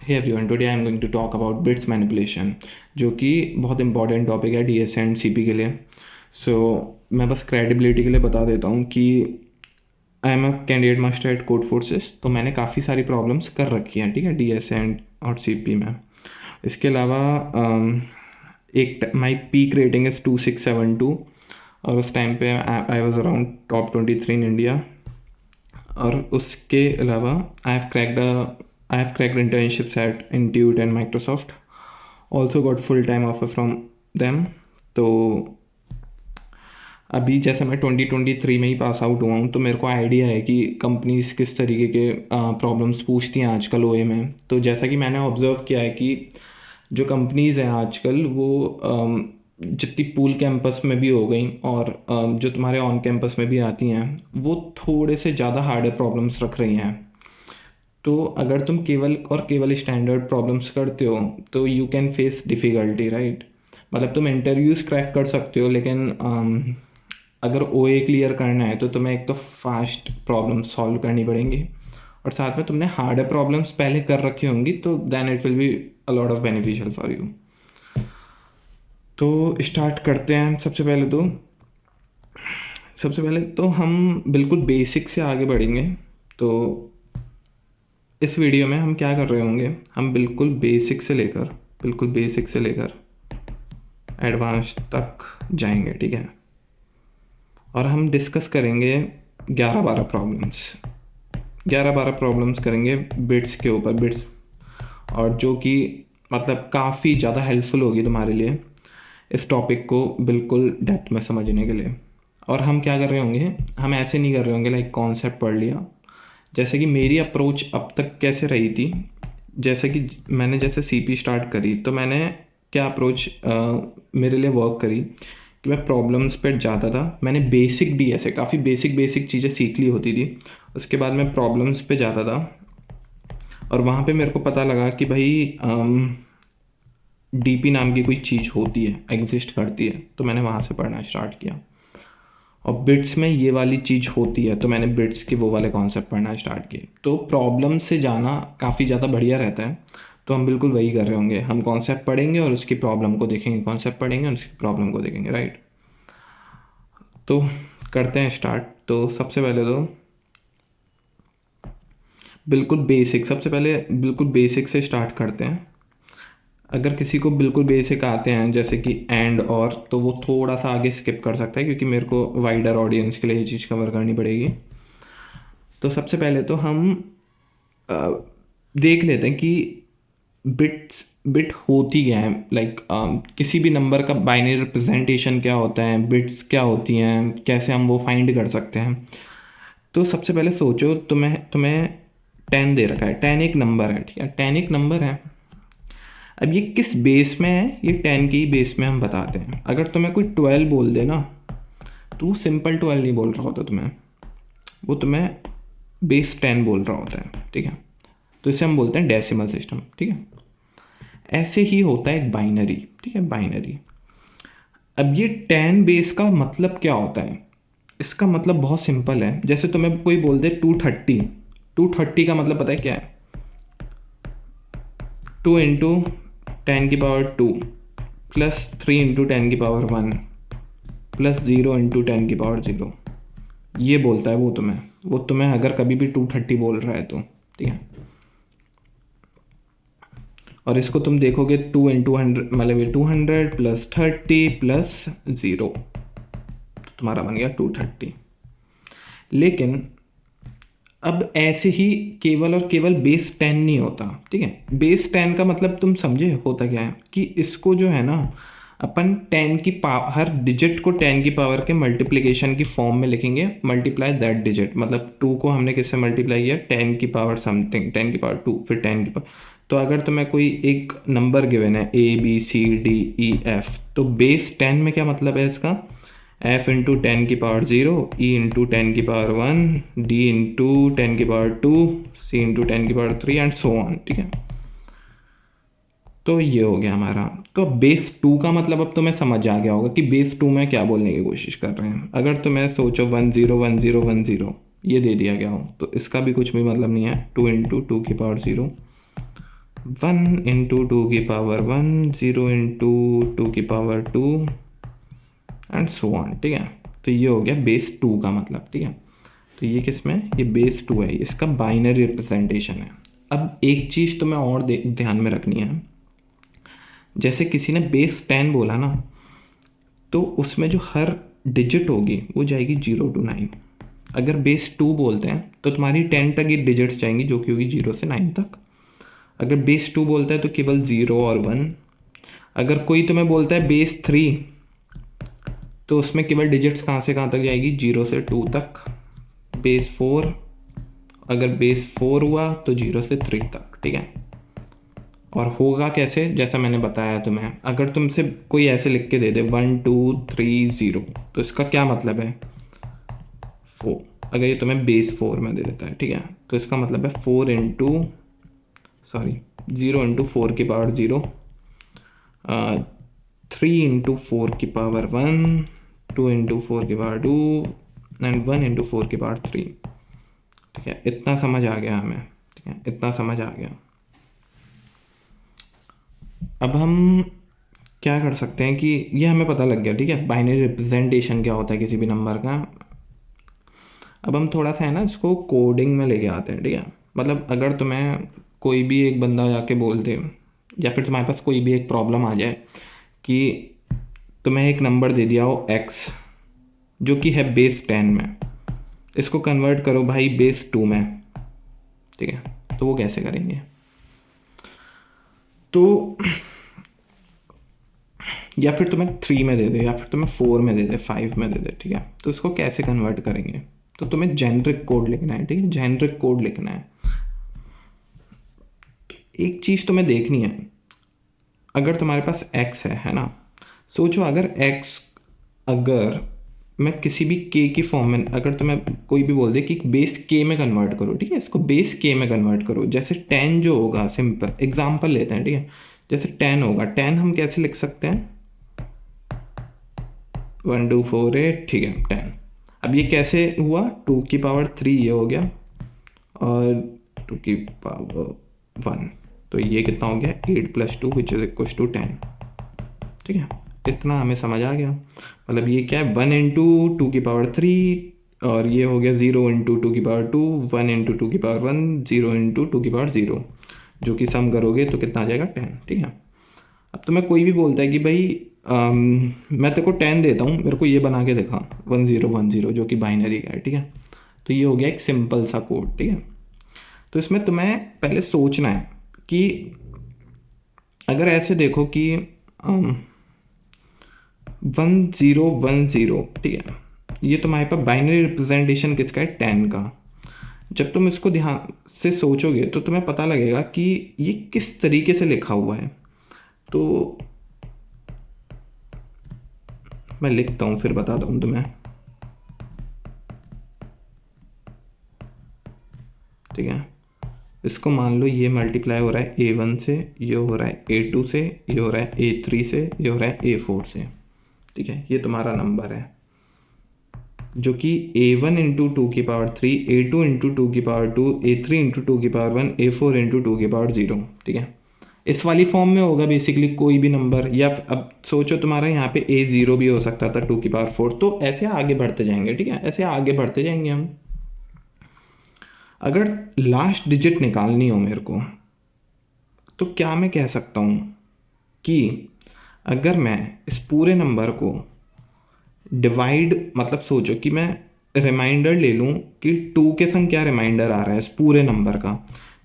Hey everyone, today I am going to talk about bits manipulation, जो कि बहुत important topic है DS and CP के लिए. सो मैं बस क्रेडिबिलिटी के लिए बता देता हूँ कि I am a candidate master at Codeforces. तो मैंने काफ़ी सारी प्रॉब्लम्स कर रखी हैं, ठीक है, डीएस एंड और सीपी में. इसके अलावा एक माई पीक रेटिंग इज़ 2672 और उस टाइम पे I was around top 23 in India. और उसके अलावा I have cracked internships at Intuit and Microsoft. Also got full time offer from them. तो अभी जैसे मैं 2023 में ही पास आउट हुआ हूँ, तो मेरे को आइडिया है कि कंपनीज किस तरीके के प्रॉब्लम्स पूछती हैं आजकल ओए में. तो जैसा कि मैंने ऑब्जर्व किया है कि जो कंपनीज़ हैं आजकल वो जितनी पूल कैंपस में भी हो गई और जो तुम्हारे ऑन कैंपस में भी आती हैं वो थोड़े से ज़्यादा हार्डर प्रॉब्लम्स रख रही हैं. तो अगर तुम केवल स्टैंडर्ड प्रॉब्लम्स करते हो तो you can face difficulty, right. मतलब तुम इंटरव्यूज़ क्रैक कर सकते हो, लेकिन अगर ओए क्लियर करना है तो तुम्हें एक तो फास्ट प्रॉब्लम सॉल्व करनी पड़ेंगी और साथ में तुमने हार्डर प्रॉब्लम्स पहले कर रखी होंगी, तो then it will be a lot of beneficial for you. तो स्टार्ट करते हैं. सबसे पहले तो हम बिल्कुल बेसिक से आगे बढ़ेंगे. तो इस वीडियो में हम क्या कर रहे होंगे, हम बिल्कुल बेसिक से लेकर एडवांस तक जाएंगे, ठीक है. और हम डिस्कस करेंगे 11-12 प्रॉब्लम्स करेंगे बिट्स के ऊपर, बिट्स, और जो कि मतलब काफ़ी ज़्यादा हेल्पफुल होगी तुम्हारे लिए इस टॉपिक को बिल्कुल डेप्थ में समझने के लिए. और हम क्या कर रहे होंगे, हम ऐसे नहीं कर रहे होंगे लाइक कॉन्सेप्ट पढ़ लिया. जैसे कि मेरी अप्रोच अब तक कैसे रही थी, जैसे कि मैंने जैसे सीपी स्टार्ट करी तो मैंने क्या अप्रोच मेरे लिए वर्क करी कि मैं प्रॉब्लम्स पे जाता था. मैंने बेसिक डी ऐसे काफ़ी बेसिक चीज़ें सीख ली होती थी. उसके बाद मैं प्रॉब्लम्स पे जाता था और वहाँ पे मेरे को पता लगा कि भाई डीपी नाम की कोई चीज़ होती है, एग्जिस्ट करती है. तो मैंने वहाँ से पढ़ना स्टार्ट किया. और बिट्स में ये वाली चीज़ होती है तो मैंने बिट्स के वो वाले कॉन्सेप्ट पढ़ना स्टार्ट किए. तो प्रॉब्लम से जाना काफ़ी ज़्यादा बढ़िया रहता है. तो हम बिल्कुल वही कर रहे होंगे, हम कॉन्सेप्ट पढ़ेंगे और उसकी प्रॉब्लम को देखेंगे, कॉन्सेप्ट पढ़ेंगे और उसकी प्रॉब्लम को देखेंगे, राइट. तो करते हैं स्टार्ट. तो सबसे पहले तो सबसे पहले बिल्कुल बेसिक से स्टार्ट करते हैं. अगर किसी को बिल्कुल बेसिक आते हैं जैसे कि एंड और, तो वो थोड़ा सा आगे स्किप कर सकता है क्योंकि मेरे को वाइडर ऑडियंस के लिए ये चीज़ कवर करनी पड़ेगी. तो सबसे पहले तो हम देख लेते हैं कि बिट होती क्या है, लाइक किसी भी नंबर का बाइनरी रिप्रेजेंटेशन क्या होता है, बिट्स क्या होती हैं, कैसे हम वो फाइंड कर सकते हैं. तो सबसे पहले सोचो, तुम्हें 10 दे रखा है. 10 एक नंबर है, ठीक है, 10 एक नंबर है. अब ये किस बेस में है, ये 10 के ही बेस में हम बताते हैं. अगर तुम्हें कोई 12 बोल दे ना, तो वो सिंपल 12 नहीं बोल रहा होता तुम्हें, वो तुम्हें बेस 10 बोल रहा होता है, ठीक है. तो इसे हम बोलते हैं डेसिमल सिस्टम, ठीक है. ऐसे ही होता है एक बाइनरी, ठीक है, बाइनरी. अब ये 10 बेस का मतलब क्या होता है, इसका मतलब बहुत सिंपल है. जैसे तुम्हें कोई बोल दे 230 का मतलब पता है क्या है, 2 into 10⁻² plus 3 into 10⁻1 plus 0 into 10⁻0. ये बोलता है वो तुम्हें अगर कभी भी 230 बोल रहा है तो, ठीक है. और इसको तुम देखोगे 2 इंटू 100 मतलब ये 200 प्लस 30 प्लस 0, तो तुम्हारा बन गया 230. लेकिन अब ऐसे ही केवल और केवल बेस 10 नहीं होता, ठीक है. बेस 10 का मतलब तुम समझे होता क्या है कि इसको जो है ना अपन 10 की पावर, हर डिजिट को 10 की पावर के मल्टीप्लिकेशन की फॉर्म में लिखेंगे. मल्टीप्लाई दैट डिजिट, मतलब 2 को हमने किससे मल्टीप्लाई किया, 10 की पावर समथिंग, 10 की पावर 2, फिर 10 की पावर. तो अगर तुम्हें कोई एक नंबर गिवन है ABCDEF, तो बेस 10 में क्या मतलब है इसका, f into 10⁻0, e into 10⁻1, d into 10⁻2, c into 10⁻3 and so on, ठीक है. तो ये हो गया हमारा. तो बेस 2 का मतलब अब तुम्हें समझ आ गया होगा कि बेस 2 में क्या बोलने की कोशिश कर रहे हैं. अगर तुम्हें सोचो 10 ये दे दिया गया हो तो इसका भी कुछ भी मतलब नहीं है. 2 इंटू 2⁻0 1 इंटू 2 की पावर 1, 0 इंटू 2 की पावर 2 एंड सो ऑन, ठीक है। तो ये हो गया बेस 2 का मतलब, ठीक है। तो ये किस में, ये बेस 2 है, इसका बाइनरी रिप्रेजेंटेशन है। अब एक चीज़ तो मैं और ध्यान में रखनी है, जैसे किसी ने बेस 10 बोला ना, तो उसमें जो हर डिजिट होगी वो जाएगी 0 to 9। अगर बेस 2 बोलते हैं तो तुम्हारी 10 तक ही डिजिट्स जाएंगी, जो कि होगी 0 से 9 तक। अगर बेस 2 बोलता है तो केवल 0 और 1। अगर कोई तुम्हें बोलता है बेस 3, तो उसमें केवल डिजिट्स कहाँ से कहाँ तक जाएगी, 0 से 2 तक। बेस 4, अगर बेस 4 हुआ तो 0 से 3 तक, ठीक है। और होगा कैसे, जैसा मैंने बताया तुम्हें, अगर तुमसे कोई ऐसे लिख के दे दे 1 2 3 0, तो इसका क्या मतलब है 4। अगर ये तुम्हें बेस 4 में दे देता है, ठीक है, तो इसका मतलब है 4 इंटू 0 इंटू 4 की पावर 0, 3 इंटू 4 की पावर 1, 2 इंटू 4 की पावर 2 एंड 1 इंटू 4 की पावर 3, ठीक है। इतना समझ आ गया हमें, ठीक है, इतना समझ आ गया। अब हम क्या कर सकते हैं कि ये हमें पता लग गया, ठीक है, बाइनरी रिप्रेजेंटेशन क्या होता है किसी भी नंबर का। अब हम थोड़ा सा है ना इसको कोडिंग में लेके आते हैं, ठीक है। मतलब अगर तुम्हें कोई भी एक बंदा जाके बोल दे, या फिर तुम्हारे पास कोई भी एक प्रॉब्लम आ जाए कि तुम्हें एक नंबर दे दिया हो x, जो कि है बेस 10 में, इसको कन्वर्ट करो भाई बेस 2 में, ठीक है। तो वो कैसे करेंगे, तो या फिर तुम्हें 3 में दे दे, या फिर तुम्हें 4 में दे दे, 5 में दे दे, ठीक है। तो इसको कैसे कन्वर्ट करेंगे, तो तुम्हें जेनरिक कोड लिखना है, ठीक है, जेनरिक कोड लिखना है। एक चीज़ तुम्हें देखनी है, अगर तुम्हारे पास x है ना, सोचो अगर x, अगर मैं किसी भी k की फॉर्म में, अगर तुम्हें कोई भी बोल दे कि बेस k में कन्वर्ट करो, ठीक है, इसको बेस k में कन्वर्ट करो, जैसे 10 जो होगा, सिंपल एग्जांपल लेते हैं, ठीक है, जैसे 10 होगा, 10 हम कैसे लिख सकते हैं, 1 2 4 8, ठीक है, 10। अब ये कैसे हुआ, 2 की पावर 3 ये हो गया, और 2 की पावर 1, तो ये कितना हो गया, 8 + 2 विच इज इक्वल टू 10, ठीक है। इतना हमें समझ आ गया। मतलब ये क्या है, 1 इंटू 2 की पावर 3, और ये हो गया 0 इंटू 2 की पावर 2, 1 इंटू 2 की पावर 1, 0 इंटू 2 की पावर 0, जो कि सम करोगे तो कितना आ जाएगा, 10, ठीक है। अब तुम्हें कोई भी बोलता है कि भाई मैं तेरे को 10 देता हूँ, मेरे को ये बना के दिखा 1 0 1 0, जो कि बाइनरी का है, ठीक है। तो ये हो गया एक सिंपल सा कोड, ठीक है। तो इसमें तुम्हें पहले सोचना है कि अगर ऐसे देखो कि 1 0 1 0, ठीक है, ये तुम्हारे पास बाइनरी रिप्रेजेंटेशन किसका है, 10 का। जब तुम इसको ध्यान से सोचोगे तो तुम्हें पता लगेगा कि ये किस तरीके से लिखा हुआ है। तो मैं लिखता हूँ फिर बताता हूँ तुम्हें, ठीक है। इसको मान लो ये मल्टीप्लाई हो रहा है A1 से, ये हो रहा है A2 से, ये हो रहा है A3 से, ये हो रहा है A4 से, ठीक है। ये तुम्हारा नंबर है जो कि A1 इंटू 2 की पावर 3, A2 इंटू 2 की पावर 2, A3 इंटू 2 की पावर 1, A4 इंटू 2 की पावर 0, ठीक है। इस वाली फॉर्म में होगा बेसिकली कोई भी नंबर, या अब सोचो तुम्हारा यहाँ पे A0 भी हो सकता था 2 की पावर 4, तो ऐसे आगे बढ़ते जाएंगे, ठीक है, ऐसे आगे बढ़ते जाएंगे हम। अगर लास्ट डिजिट निकालनी हो मेरे को, तो क्या मैं कह सकता हूँ कि अगर मैं इस पूरे नंबर को डिवाइड, मतलब सोचो कि मैं रिमाइंडर ले लूँ कि 2 के संग क्या रिमाइंडर आ रहा है इस पूरे नंबर का,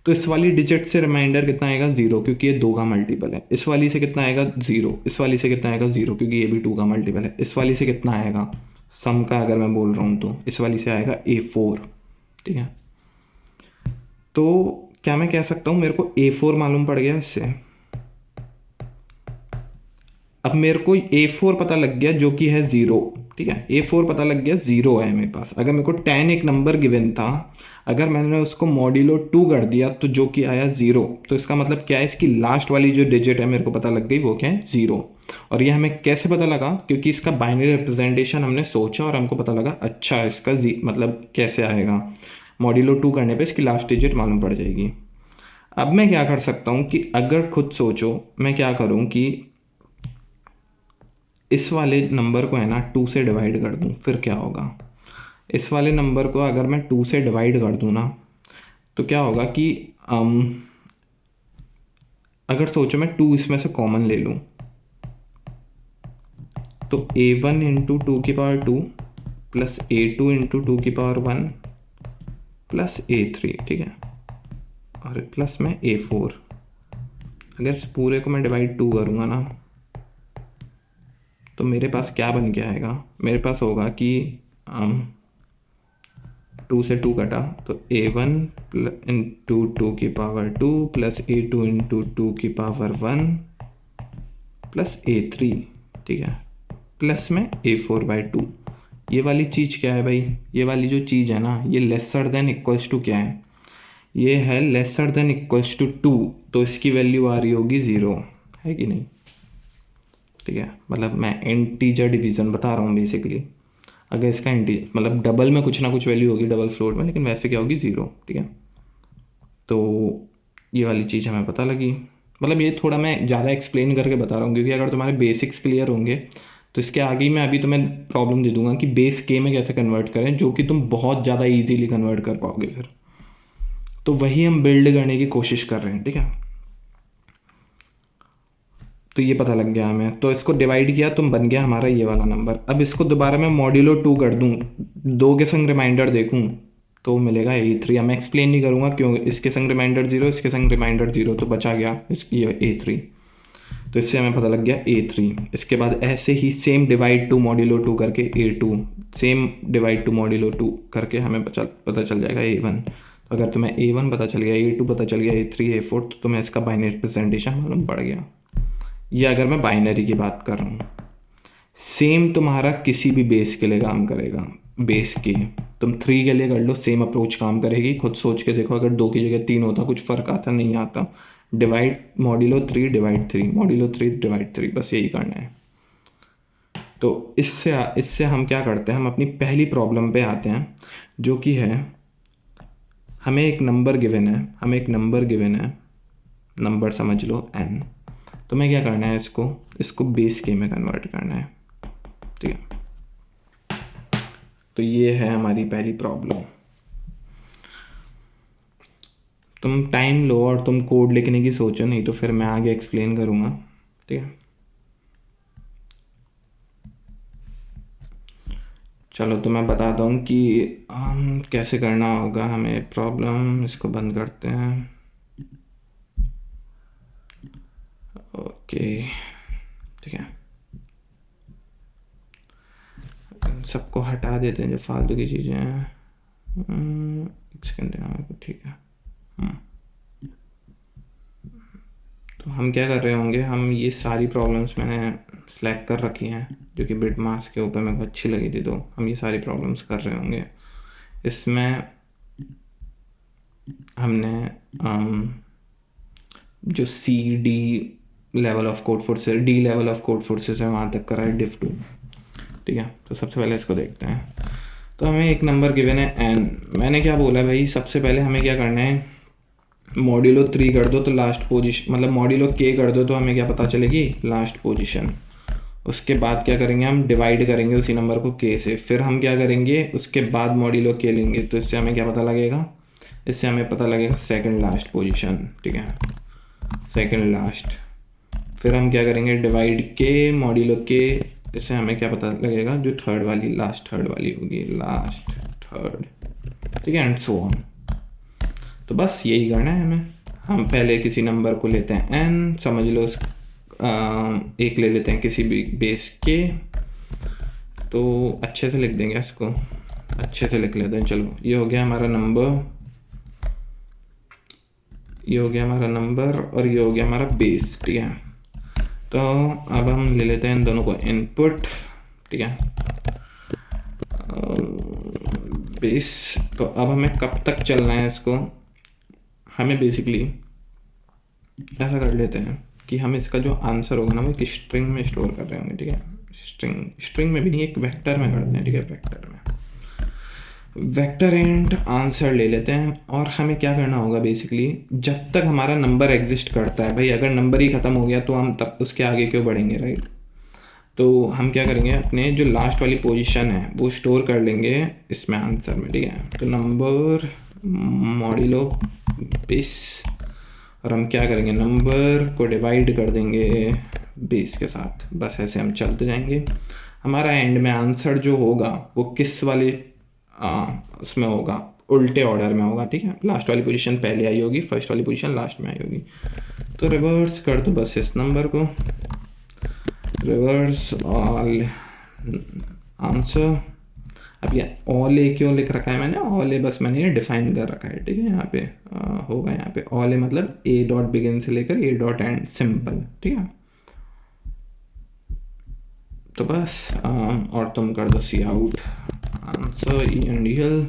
तो इस वाली डिजिट से रिमाइंडर कितना आएगा, 0, क्योंकि ये 2 का मल्टीपल है। इस वाली से कितना आएगा, 0, इस वाली से कितना आएगा, 0, क्योंकि ये भी 2 का मल्टीपल है। इस वाली से कितना आएगा, सम का अगर मैं बोल रहा हूँ तो इस वाली से आएगा A4, ठीक है। तो क्या मैं कह सकता हूँ मेरे को A4 मालूम पड़ गया इससे। अब मेरे को A4 पता लग गया जो कि है 0, ठीक है, A4 पता लग गया, 0 है मेरे पास। अगर मेरे को 10 एक नंबर गिवन था, अगर मैंने उसको मॉड्यूलो 2 कर दिया तो जो कि आया 0, तो इसका मतलब क्या है, इसकी लास्ट वाली जो डिजिट है मेरे को पता लग गई, वो क्या है, 0। और ये हमें कैसे पता लगा, क्योंकि इसका बाइनरी रिप्रेजेंटेशन हमने सोचा और हमको पता लगा, अच्छा इसका मतलब कैसे आएगा, मॉड्यूलो 2 करने पे इसकी लास्ट डिजिट मालूम पड़ जाएगी। अब मैं क्या कर सकता हूँ कि अगर खुद सोचो, मैं क्या करूँ कि इस वाले नंबर को है ना 2 से डिवाइड कर दूँ, फिर क्या होगा। इस वाले नंबर को अगर मैं 2 से डिवाइड कर दूँ ना, तो क्या होगा कि अगर सोचो मैं 2 इसमें से कॉमन ले लूँ, तो a1 इंटू 2 की पावर 2 प्लस a2 इंटू 2 की पावर 1 प्लस a3, ठीक है, और प्लस में a4। अगर इस पूरे को मैं डिवाइड 2 करूँगा ना, तो मेरे पास क्या बन के आएगा, मेरे पास होगा कि 2 से 2 कटा, तो a1 इंटू 2 की पावर 2 प्लस a2 इंटू 2 की पावर 1 प्लस a3, ठीक है, प्लस में a4/2। ये वाली चीज़ क्या है भाई, ये वाली जो चीज़ है ना, ये लेसर देन इक्वल्स टू क्या है, ये है लेसर देन इक्वल्स टू 2, तो इसकी वैल्यू आ रही होगी 0, है कि नहीं। ठीक है, मतलब मैं इंटीजर डिवीज़न बता रहा हूँ बेसिकली। अगर इसका मतलब डबल में कुछ ना कुछ वैल्यू होगी, डबल फ्लोट में, लेकिन वैसे क्या होगी 0, ठीक है। तो ये वाली चीज़ हमें पता लगी। मतलब ये थोड़ा मैं ज़्यादा एक्सप्लेन करके बता रहा हूँ, क्योंकि अगर तुम्हारे बेसिक्स क्लियर होंगे तो इसके आगे ही मैं अभी तुम्हें प्रॉब्लम दे दूंगा कि बेस के में कैसे कन्वर्ट करें, जो कि तुम बहुत ज़्यादा ईजीली कन्वर्ट कर पाओगे फिर। तो वही हम बिल्ड करने की कोशिश कर रहे हैं, ठीक है। तो ये पता लग गया हमें, तो इसको डिवाइड किया तो बन गया हमारा ये वाला नंबर। अब इसको दोबारा मैं मॉड्यूलो 2 कर दूँ, 2 के संग रिमाइंडर देखूँ, तो मिलेगा a3। अब मैं एक्सप्लेन नहीं करूँगा क्यों, इसके संग रिमाइंडर 0, इसके संग रिमाइंडर 0, तो बचा गया इसकी a3। तो इससे हमें पता लग गया a3। इसके बाद ऐसे ही सेम डिवाइड टू मॉड्यूलो 2 करके a2, same divide two modulo 2 करके हमें पता चल जाएगा a1। तो अगर तुम्हें a1 पता चल गया, a2 पता चल गया, a3 a4, तो तुम्हें इसका बाइनरी रिप्रेजेंटेशन मालूम पड़ गया। ये अगर मैं बाइनरी की बात कर रहा हूँ। सेम तुम्हारा किसी भी बेस के लिए काम करेगा। बेस के तुम 3 के लिए कर लो, सेम अप्रोच काम करेगी। खुद सोच के देखो, अगर 2 की जगह 3 होता कुछ फ़र्क आता, नहीं आता। Divide modulo 3 divide 3, modulo 3 divide 3, बस यही करना है। तो इससे हम क्या करते हैं, हम अपनी पहली प्रॉब्लम पे आते हैं, जो कि है हमें एक नंबर गिवन है, नंबर समझ लो n। तो मैं क्या करना है, इसको बेस के में कन्वर्ट करना है, ठीक है। तो ये है हमारी पहली प्रॉब्लम। तुम टाइम लो और तुम कोड लिखने की सोचो, नहीं तो फिर मैं आगे एक्सप्लेन करूँगा, ठीक है। चलो तो मैं बताता हूँ कि कैसे करना होगा हमें प्रॉब्लम। इसको बंद करते हैं, ओके, ठीक है। सबको हटा देते हैं जो फालतू की चीज़ें हैं। एक सेकेंड देना मेरे को, ठीक है। तो हम क्या कर रहे होंगे, हम ये सारी प्रॉब्लम्स मैंने सेलेक्ट कर रखी हैं जो कि बिट मास के ऊपर मेरे को अच्छी लगी थी, तो हम ये सारी प्रॉब्लम्स कर रहे होंगे। इसमें हमने जो C D level of code forces, D level of code forces है, वहाँ तक करा है div2, ठीक है। तो सबसे पहले इसको देखते हैं। तो हमें एक नंबर गिवन है n। मैंने क्या बोला भाई, सबसे पहले हमें क्या करना है, मॉड्यूलो 3 कर दो तो लास्ट पोजीशन, मतलब मॉड्यूलो k कर दो तो हमें क्या पता चलेगी, लास्ट पोजीशन। उसके बाद क्या करेंगे, हम डिवाइड करेंगे उसी नंबर को k से, फिर हम क्या करेंगे, उसके बाद मॉड्यूलो k लेंगे, तो इससे हमें क्या पता लगेगा, इससे हमें पता लगेगा सेकंड लास्ट पोजीशन, ठीक है, सेकंड लास्ट। फिर हम क्या करेंगे, डिवाइड k मॉड्यूलो k, इससे हमें क्या पता लगेगा, जो थर्ड वाली, लास्ट थर्ड वाली होगी, लास्ट थर्ड, ठीक है, एंड सो ऑन। तो बस यही करना है हमें। हम पहले किसी नंबर को लेते हैं n, समझ लो एक ले लेते हैं किसी भी बेस के, तो अच्छे से लिख देंगे इसको, अच्छे से लिख लेते हैं। चलो ये हो गया हमारा नंबर, ये हो गया हमारा नंबर, और ये हो गया हमारा बेस, ठीक है। तो अब हम ले लेते हैं इन दोनों को इनपुट, ठीक है, बेस। तो अब हमें कब तक चलना है इसको, हमें बेसिकली ऐसा कर लेते हैं कि हम इसका जो आंसर होगा ना, वो एक स्ट्रिंग में स्टोर कर रहे होंगे, ठीक है। स्ट्रिंग में भी नहीं, एक वेक्टर में करते हैं, ठीक है, वेक्टर में। वेक्टर इंट आंसर ले लेते हैं और हमें क्या करना होगा बेसिकली, जब तक हमारा नंबर एग्जिस्ट करता है भाई, अगर नंबर ही ख़त्म हो गया तो हम तब उसके आगे क्यों बढ़ेंगे, राइट। तो हम क्या करेंगे, अपने जो लास्ट वाली पोजीशन है वो स्टोर कर लेंगे इसमें आंसर में, ठीक है। तो नंबर मॉड्यूलो बेस, और हम क्या करेंगे, नंबर को डिवाइड कर देंगे बेस के साथ, बस ऐसे हम चलते जाएंगे। हमारा एंड में आंसर जो होगा वो किस वाले उसमें होगा, उल्टे ऑर्डर में होगा, ठीक है। लास्ट वाली पोजीशन पहले आई होगी, फर्स्ट वाली पोजीशन लास्ट में आई होगी। तो रिवर्स कर दो बस इस नंबर को, रिवर्स ऑल आंसर। अब ये ऑल ए क्यों लिख रखा है मैंने, ऑल ए बस मैंने ये डिफाइन कर रखा है, ठीक है। यहाँ पे होगा, यहाँ पे ऑल ए मतलब ए डॉट बिगिन से लेकर ए डॉट एंड, सिंपल, ठीक है। तो बस और तुम कर दो C out answer E and L.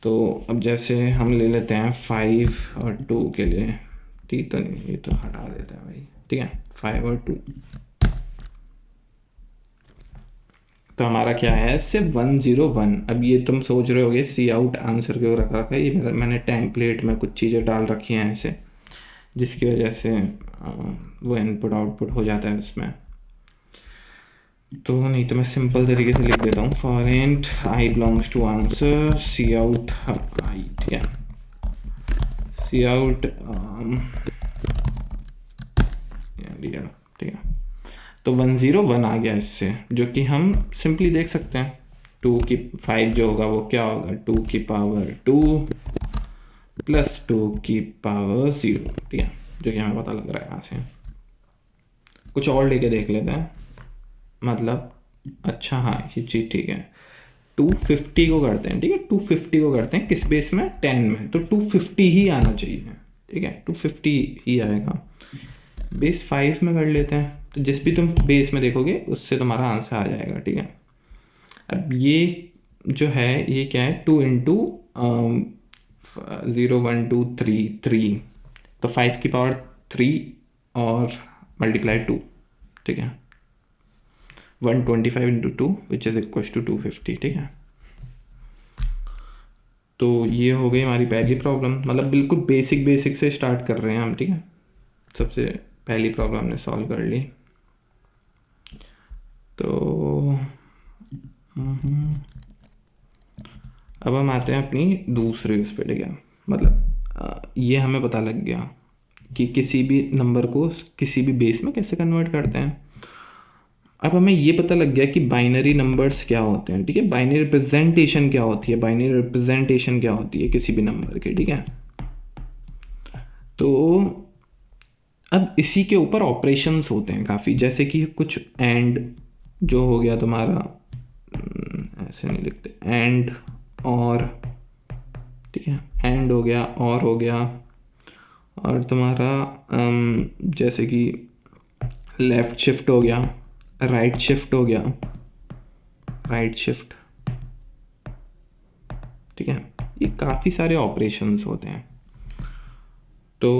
तो अब जैसे हम ले लेते हैं 5 और 2 के लिए, ठीक, तो नहीं ये तो हटा देते हैं भाई, ठीक है, 5 और 2। तो हमारा क्या है, सिर्फ 101। अब ये तुम सोच रहे होगे सी आउट आंसर क्यों रखा है, ये मैंने टेम्पलेट में कुछ चीज़ें डाल रखी हैं ऐसे, जिसकी वजह से वो इनपुट आउटपुट हो जाता है उसमें। तो नहीं तो मैं सिंपल तरीके से लिख देता हूँ, for int i belongs to answer cout i, ठीक है, सी आउट ठीक है। तो 101 आ गया इससे, जो कि हम सिंपली देख सकते हैं 2 की 5 जो होगा वो क्या होगा, 2 की पावर 2 प्लस 2 की पावर 0, ठीक है, जो कि हमें पता लग रहा है यहाँ से। कुछ और लेके देख लेते हैं, मतलब अच्छा हाँ ये चीज़ ठीक है, 250 को करते हैं, ठीक है, 250 को करते हैं किस बेस में, 10 में, तो 250 ही आना चाहिए, ठीक है, 250 ही आएगा। बेस 5 में कर लेते हैं, तो जिस भी तुम बेस में देखोगे उससे तुम्हारा आंसर आ जाएगा, ठीक है। अब ये जो है ये क्या है, 2 इंटू 0 1 2 3 3, तो 5 की पावर 3 और मल्टीप्लाई 2, ठीक है, 125 into 2 which is equal to 250, ठीक है। तो ये हो गई हमारी पहली प्रॉब्लम, मतलब बिल्कुल बेसिक से स्टार्ट कर रहे हैं हम, ठीक है। सबसे पहली प्रॉब्लम हमने सॉल्व कर ली। तो अब हम आते हैं अपनी दूसरी उस पर, ठीक है, मतलब ये हमें पता लग गया कि किसी भी नंबर को किसी भी बेस में कैसे कन्वर्ट करते हैं। अब हमें ये पता लग गया कि बाइनरी नंबर्स क्या होते हैं, ठीक है, बाइनरी रिप्रेजेंटेशन क्या होती है, बाइनरी रिप्रेजेंटेशन क्या होती है किसी भी नंबर की, ठीक है। तो अब इसी के ऊपर ऑपरेशंस होते हैं काफ़ी, जैसे कि कुछ एंड जो हो गया तुम्हारा, ऐसे नहीं लिखते, एंड और, ठीक है, एंड हो गया, और हो गया, और तुम्हारा जैसे कि लेफ़्ट शिफ्ट हो गया, राइट शिफ्ट हो गया, राइट शिफ्ट, ठीक है, ये काफ़ी सारे ऑपरेशंस होते हैं। तो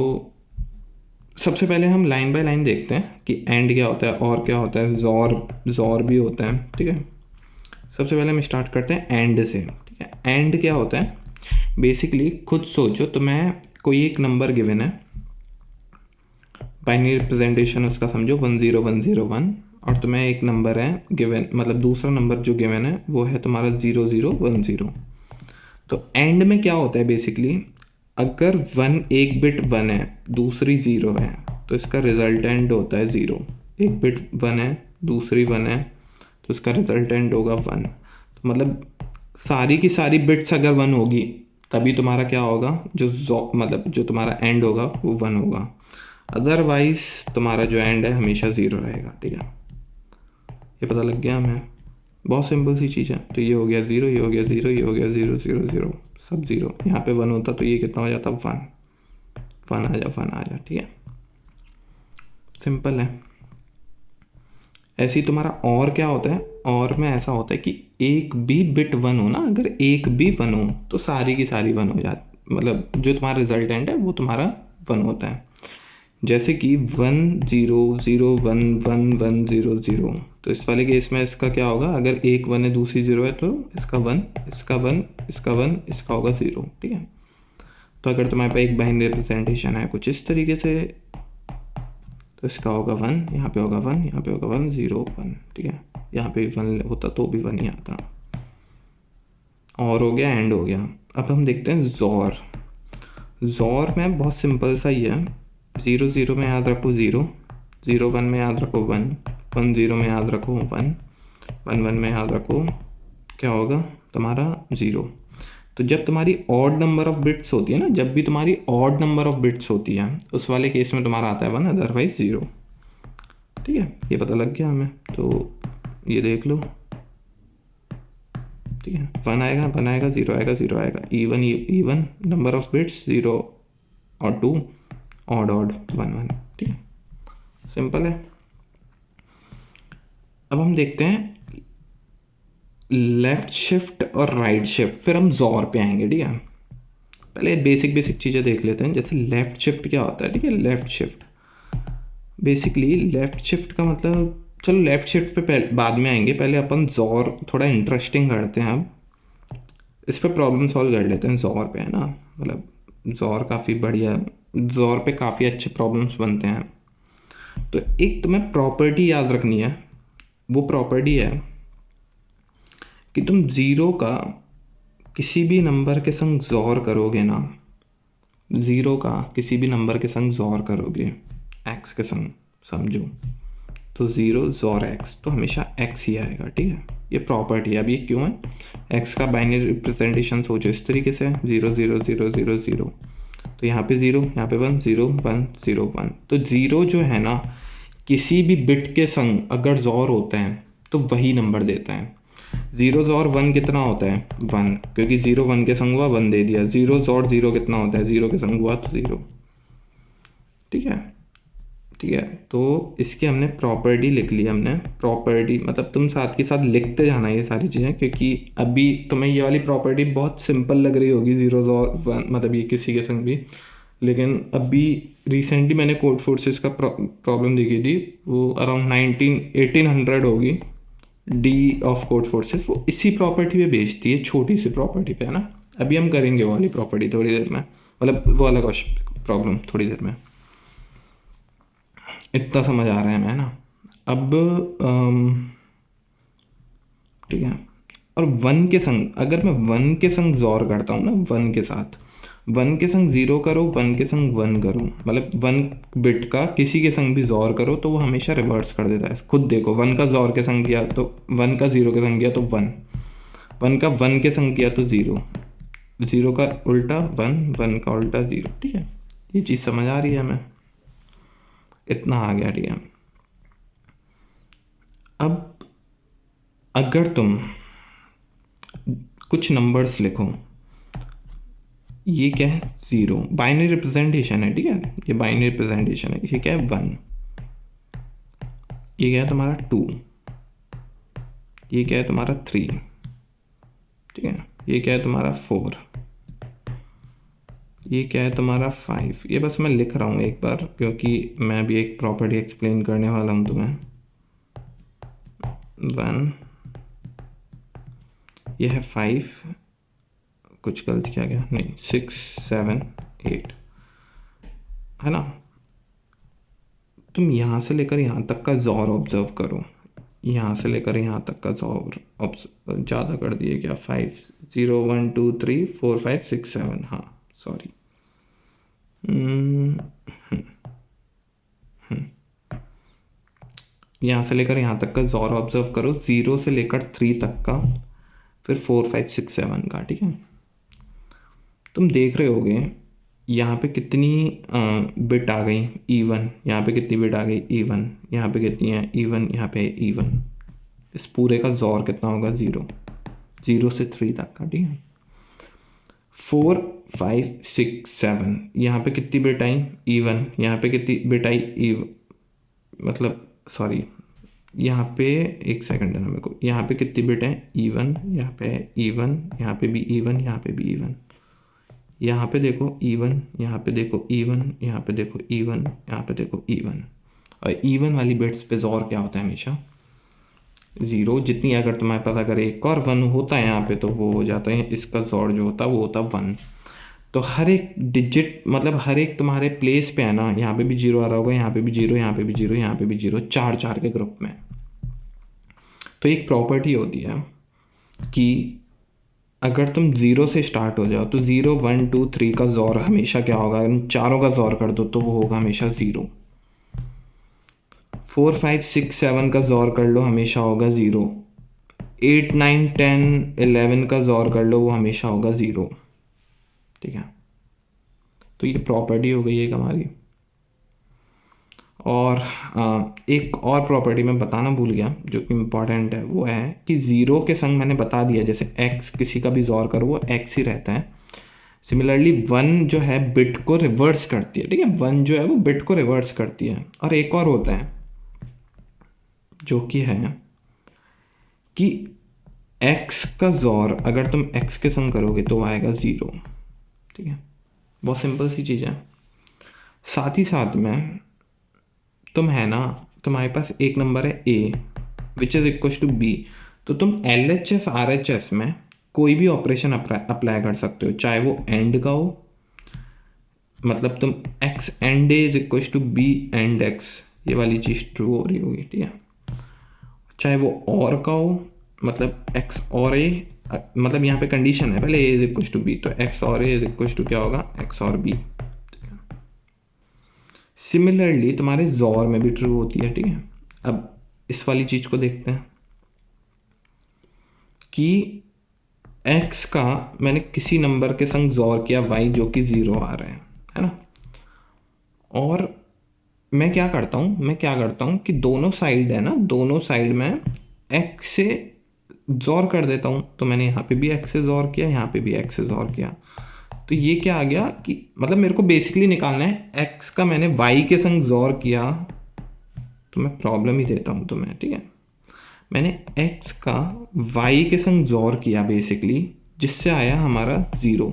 सबसे पहले हम लाइन बाय लाइन देखते हैं कि एंड क्या होता है और क्या होता है, ज़ॉर भी होता है, ठीक है। सबसे पहले हम स्टार्ट करते हैं एंड से, ठीक है। एंड क्या होता है, बेसिकली खुद सोचो, तो मैं कोई एक नंबर गिवन है, बाइनरी रिप्रेजेंटेशन उसका समझो 10101, और तुम्हें एक नंबर है गिवन, मतलब दूसरा नंबर जो गिवन है वो है तुम्हारा 0010। तो एंड में क्या होता है बेसिकली, अगर एक बिट 1 है दूसरी 0 है तो इसका रिजल्टेंट होता है 0, एक बिट 1 है दूसरी 1 है तो इसका रिजल्टेंट होगा 1। तो मतलब सारी की सारी बिट्स अगर 1 होगी तभी तुम्हारा क्या होगा, मतलब जो तुम्हारा एंड होगा वो 1 होगा, अदरवाइज तुम्हारा जो एंड है हमेशा 0 रहेगा, ठीक है। ये पता लग गया हमें, बहुत सिंपल सी चीज़ है। तो ये हो गया 0, ये हो गया 0, ये हो गया 0 0 0, सब 0, यहाँ पे 1 होता तो ये कितना हो जाता, 1 आ जा, ठीक है, सिंपल है। ऐसे ही तुम्हारा और क्या होता है, और में ऐसा होता है कि एक भी बिट 1 हो ना, अगर एक भी 1 हो तो सारी की सारी 1 हो जाती, मतलब जो तुम्हारा रिजल्टेंट है वो तुम्हारा 1 होता है। जैसे कि 1 0 0 1 1 1 0 0, तो इस वाले केस में इसका क्या होगा, अगर एक 1 है दूसरी 0 है तो इसका 1, इसका 1, इसका 1, इसका होगा 0, ठीक है। तो अगर तुम्हारे पास एक बाइनरी रिप्रेजेंटेशन है कुछ इस तरीके से, तो इसका होगा 1, यहाँ पे होगा 1, यहाँ पे होगा 1, 0 1, ठीक है। यहाँ पे भी 1 होता तो भी 1 ही आता, और हो गया, एंड हो गया। अब हम देखते हैं ज़ोर। ज़ोर में बहुत सिंपल सा ही है, 0 0 में याद रखो 0, 0 1 में याद रखो 1, 1 0 में याद रखो 1, 1 1 में याद रखो क्या होगा तुम्हारा 0। तो जब तुम्हारी ऑड नंबर ऑफ बिट्स होती है ना, जब भी तुम्हारी ऑड नंबर ऑफ बिट्स होती है उस वाले केस में तुम्हारा आता है 1, अदरवाइज 0, ठीक है। ये पता लग गया हमें, तो ये देख लो, ठीक है। 1 आएगा 1 आएगा, 0 आएगा 0 आएगा, इवन नंबर ऑफ बिट्स 0 और 2, ऑड ऑड 1 1, ठीक है, सिंपल है। अब हम देखते हैं लेफ्ट शिफ्ट और राइट शिफ्ट, फिर हम ज़ोर पे आएंगे, ठीक है। पहले बेसिक चीज़ें देख लेते हैं, जैसे लेफ्ट शिफ्ट क्या होता है, ठीक है। Left shift basically, left shift का मतलब, चलो लेफ्ट शिफ्ट पे बाद में आएंगे, पहले अपन ज़ोर थोड़ा इंटरेस्टिंग करते हैं। अब इस पर प्रॉब्लम सॉल्व कर लेते हैं, ज़ोर पे है ना, मतलब ज़ोर काफ़ी बढ़िया, ज़ोर पे काफ़ी अच्छे प्रॉब्लम्स बनते हैं। तो एक तुम्हें प्रॉपर्टी याद रखनी है, वो प्रॉपर्टी है कि तुम 0 का किसी भी नंबर के संग ज़ोर करोगे ना, 0 का किसी भी नंबर के संग ज़ोर करोगे x के संग, समझो, तो 0 ज़ोर x, तो हमेशा x ही आएगा, ठीक है। ये प्रॉपर्टी है। अब ये क्यों है, x का बाइनरी रिप्रेजेंटेशन सोचो इस तरीके से, 0 0 0 0 0, तो यहाँ पे 0, यहाँ पे 1 0 1 0 1, तो 0 जो है ना किसी भी बिट के संग अगर ज़ोर होता है तो वही नंबर देता है। 0 ज़ोर 1 कितना होता है 1, क्योंकि 0 1 के संग हुआ 1 दे दिया। 0 ज़ोर 0 कितना होता है, 0 के संग हुआ तो 0, ठीक है, ठीक है। तो इसकी हमने प्रॉपर्टी लिख ली, हमने प्रॉपर्टी मतलब तुम साथ के साथ लिखते जाना ये सारी चीज़ें, क्योंकि अभी तुम्हें ये वाली प्रॉपर्टी बहुत सिंपल लग रही होगी 0 ज़ोर 1, मतलब ये किसी के संग भी, लेकिन अभी रिसेंटली मैंने कोड फोर्सेस का प्रॉब्लम देखी थी, वो अराउंड 1800 होगी, डी ऑफ कोड फोर्सेस, वो इसी प्रॉपर्टी पे बेचती है, छोटी सी प्रॉपर्टी पे, है ना। अभी हम करेंगे वो वाली प्रॉपर्टी थोड़ी देर में, मतलब वो वाला प्रॉब्लम थोड़ी देर में। इतना समझ आ रहा है मैं ना। अब ठीक है, और 1 के संग, अगर मैं 1 के संग ज़ोर करता हूँ ना, 1 के साथ, 1 के संग 0 करो, 1 के संग 1 करो, मतलब 1 बिट का किसी के संग भी ज़ोर करो तो वो हमेशा रिवर्स कर देता है। खुद देखो, 1 का ज़ोर के संग किया तो 1 का 0 के संग किया तो 1, 1 का 1 के संग किया तो 0, 0 का उल्टा 1, 1 का उल्टा 0, ठीक है। ये चीज़ समझ आ रही है हमें, इतना आ गया, ठीक है। अब अगर तुम कुछ नंबर्स लिखो, ये क्या है 0, बाइनरी रिप्रेजेंटेशन है, ठीक है, ये बाइनरी रिप्रेजेंटेशन है। ये क्या है 1, ये क्या है तुम्हारा 2, ये क्या है तुम्हारा 3, ठीक है, ये क्या है तुम्हारा 4, ये क्या है तुम्हारा 5। ये बस मैं लिख रहा हूँ एक बार, क्योंकि मैं भी एक प्रॉपर्टी एक्सप्लेन करने वाला हूँ तुम्हें। 1, ये है 5, कुछ गलत किया गया नहीं, 6 7 8, है ना। तुम यहाँ से लेकर यहाँ तक का ज़ोर ऑब्जर्व करो, यहाँ से लेकर यहाँ तक का ज़ोर ज़्यादा कर दिए क्या, 5 0 1 2 3 4 5 6 7, हाँ सॉरी, यहाँ से लेकर यहाँ तक का ज़ोर ऑब्जर्व करो, 0 से लेकर 3 तक का, फिर 4 5 6 7 का, ठीक है। तुम देख रहे होगे यहाँ पे कितनी बिट आ गई इवन, यहाँ पे कितनी बिट आ गई इवन, यहाँ पे कितनी है इवन, यहाँ पे इवन। इस पूरे का ज़ोर कितना होगा 0, 0 से 3 तक का, ठीक है। 4 5 6 7, यहाँ पे कितनी बिट आई इवन, यहाँ पे कितनी बिट आई इवन, मतलब सॉरी, यहाँ पे एक सेकंड है ना मेरे को, यहाँ पे कितनी बिट है इवन, यहाँ पे इवन, यहाँ पे भी इवन, यहाँ पे भी इवन, यहाँ पे देखो इवन, यहाँ पे देखो इवन, यहाँ पे देखो इवन, यहाँ पे देखो इवन। और इवन वाली बिट्स पे ज़ोर क्या होता है हमेशा ज़ीरो, जितनी अगर तुम्हारे पास अगर एक और वन होता है यहाँ पे तो वो हो जाता है, इसका जोड़ जो होता है वो होता है वन। तो हर एक डिजिट मतलब हर एक तुम्हारे प्लेस पे है ना, यहाँ पे भी जीरो आ रहा होगा, यहाँ पे भी जीरो, यहाँ पे भी जीरो, यहाँ पे भी जीरो, चार चार के ग्रुप में। तो एक प्रॉपर्टी होती है कि अगर तुम ज़ीरो से स्टार्ट हो जाओ तो ज़ीरो वन टू थ्री का जोर हमेशा क्या होगा, अगर चारों का जोर कर दो तो वो होगा हमेशा ज़ीरो। 4 5 6 7 का जोर कर लो हमेशा होगा ज़ीरो। 8 9 10 11 का जोर कर लो वो हमेशा होगा ज़ीरो। ठीक है, तो ये प्रॉपर्टी हो गई एक हमारी। और एक और प्रॉपर्टी मैं बताना भूल गया जो कि इम्पॉर्टेंट है, वो है कि ज़ीरो के संग मैंने बता दिया जैसे एक्स किसी का भी जोर करो वो एक्स ही रहता है। सिमिलरली वन जो है बिट को रिवर्स करती है। ठीक है, वन जो है वो बिट को रिवर्स करती है। और एक और होता है जो कि है कि x का जोर अगर तुम x के संग करोगे तो आएगा ज़ीरो। ठीक है, बहुत सिंपल सी चीज़ है। साथ ही साथ में तुम है ना, तुम्हारे पास एक नंबर है a which is equal to b, तो तुम LHS RHS में कोई भी ऑपरेशन अप्लाई कर सकते हो, चाहे वो एंड का हो, मतलब तुम x and a is equal to b and x, ये वाली चीज़ ट्रू हो रही होगी। ठीक है, चाहे वो और का हो, मतलब x और a, मतलब यहाँ पे कंडीशन है पहले a is equal to b, तो x और a इज इक्वल टू क्या होगा, x और b। सिमिलरली तुम्हारे जोर में भी ट्रू होती है। ठीक है, अब इस वाली चीज़ को देखते हैं कि x का मैंने किसी नंबर के संग जोर किया y जो कि ज़ीरो आ रहा है ना, और मैं क्या करता हूँ कि दोनों साइड है ना, दोनों साइड में x से जोर कर देता हूँ। तो मैंने यहाँ पे भी x से जोर किया, यहाँ पे भी x से जोर किया, तो ये क्या आ गया कि मतलब मेरे को बेसिकली निकालना है x का मैंने y के संग जोर किया, तो मैं प्रॉब्लम ही देता हूँ तुम्हें। ठीक है, मैंने x का y के संग जोर किया बेसिकली, जिससे आया हमारा ज़ीरो।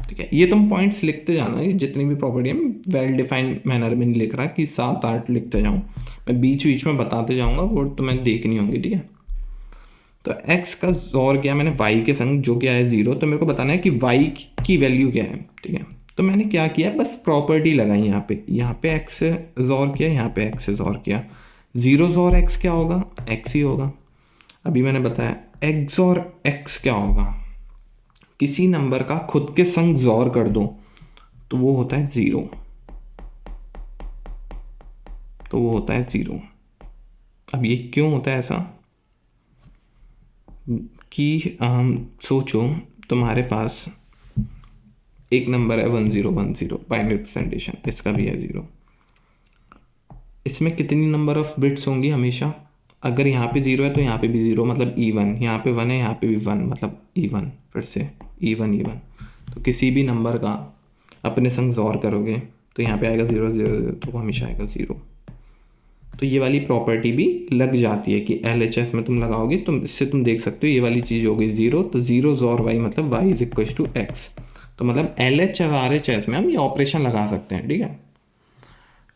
ठीक है, ये तुम पॉइंट्स लिखते जाना, ये जितनी भी प्रॉपर्टी है वेल डिफाइंड मैनर में नहीं लिख रहा कि 7 8 लिखते जाऊँ, मैं बीच बीच में बताते जाऊँगा, वो तुम्हें देखनी होगी। ठीक है, तो x का जोर किया मैंने y के संग जो कि आया ज़ीरो, तो मेरे को बताना है कि y की वैल्यू क्या है। ठीक है, तो मैंने क्या किया, बस प्रॉपर्टी लगाई यहाँ पे x से जोर किया, यहाँ पे x से जोर किया, ज़ीरो जोर x क्या होगा, x ही होगा। अभी मैंने बताया x और x क्या होगा, किसी नंबर का खुद के संग जोर कर दो तो वो होता है ज़ीरो, तो वो होता है ज़ीरो। अब ये क्यों होता है ऐसा कि सोचो तुम्हारे पास एक नंबर है 1010 बाइनरी रिप्रेजेंटेशन, इसका भी है ज़ीरो। इसमें कितनी नंबर ऑफ बिट्स होंगी हमेशा, अगर यहाँ पे ज़ीरो है तो यहाँ पे भी ज़ीरो मतलब ईवन, यहाँ पे वन है यहाँ पे भी वन मतलब ईवन, फिर से ईवन ईवन। तो किसी भी नंबर का अपने संग जोर करोगे तो यहाँ पे आएगा ज़ीरो ज़ीरो, तो वो हमेशा आएगा ज़ीरो। तो ये वाली प्रॉपर्टी भी लग जाती है कि LHS में तुम लगाओगे, तुम इससे तुम देख सकते हो ये वाली चीज़ हो गई ज़ीरो, तो ज़ीरो जोर y मतलब y is equal to x. तो मतलब LHS RHS में हम ये ऑपरेशन लगा सकते हैं। ठीक है,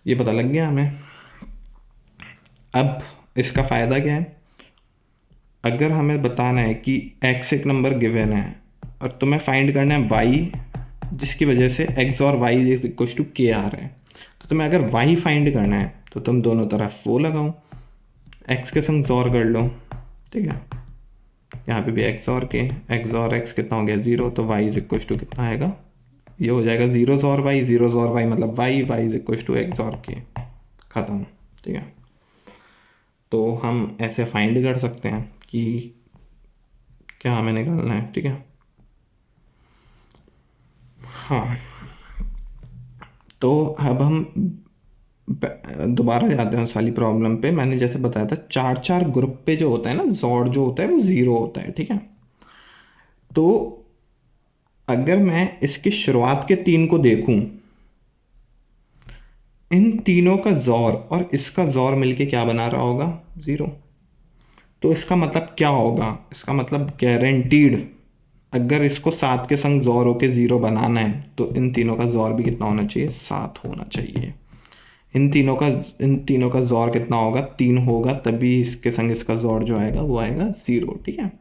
ये पता लग गया हमें। अब इसका फ़ायदा क्या है, अगर हमें बताना है कि x एक नंबर गिवन है और तुम्हें फाइंड करना है y जिसकी वजह से x और y is equal to k आ रहा है, तो तुम्हें अगर y फाइंड करना है तो तुम दोनों तरफ वो लगाओ, x के संग जोर कर लो। ठीक है, यहाँ पे भी x और x कितना हो गया ज़ीरो, तो y इज इक्वल टू कितना आएगा, ये हो जाएगा ज़ीरो जोर y मतलब y is equal to x और k, ख़त्म। ठीक है, तो हम ऐसे फाइंड कर सकते हैं कि क्या हमें निकालना है। ठीक है, हाँ, तो अब हम दोबारा जाते हैं उस वाली प्रॉब्लम पे। मैंने जैसे बताया था चार चार ग्रुप पे जो होता है ना, जोड़ जो होता है वो ज़ीरो होता है। ठीक है, तो अगर मैं इसकी शुरुआत के तीन को देखूं, इन तीनों का जोर और इसका जोर मिलके क्या बना रहा होगा, ज़ीरो। तो इसका मतलब क्या होगा, इसका मतलब गारंटीड अगर इसको 7 के संग जोर होके ज़ीरो बनाना है तो इन तीनों का जोर भी कितना होना चाहिए, 7 होना चाहिए। इन तीनों का जोर कितना होगा, 3 होगा, तभी इसके संग इसका जोर जो आएगा वो आएगा 0। ठीक है।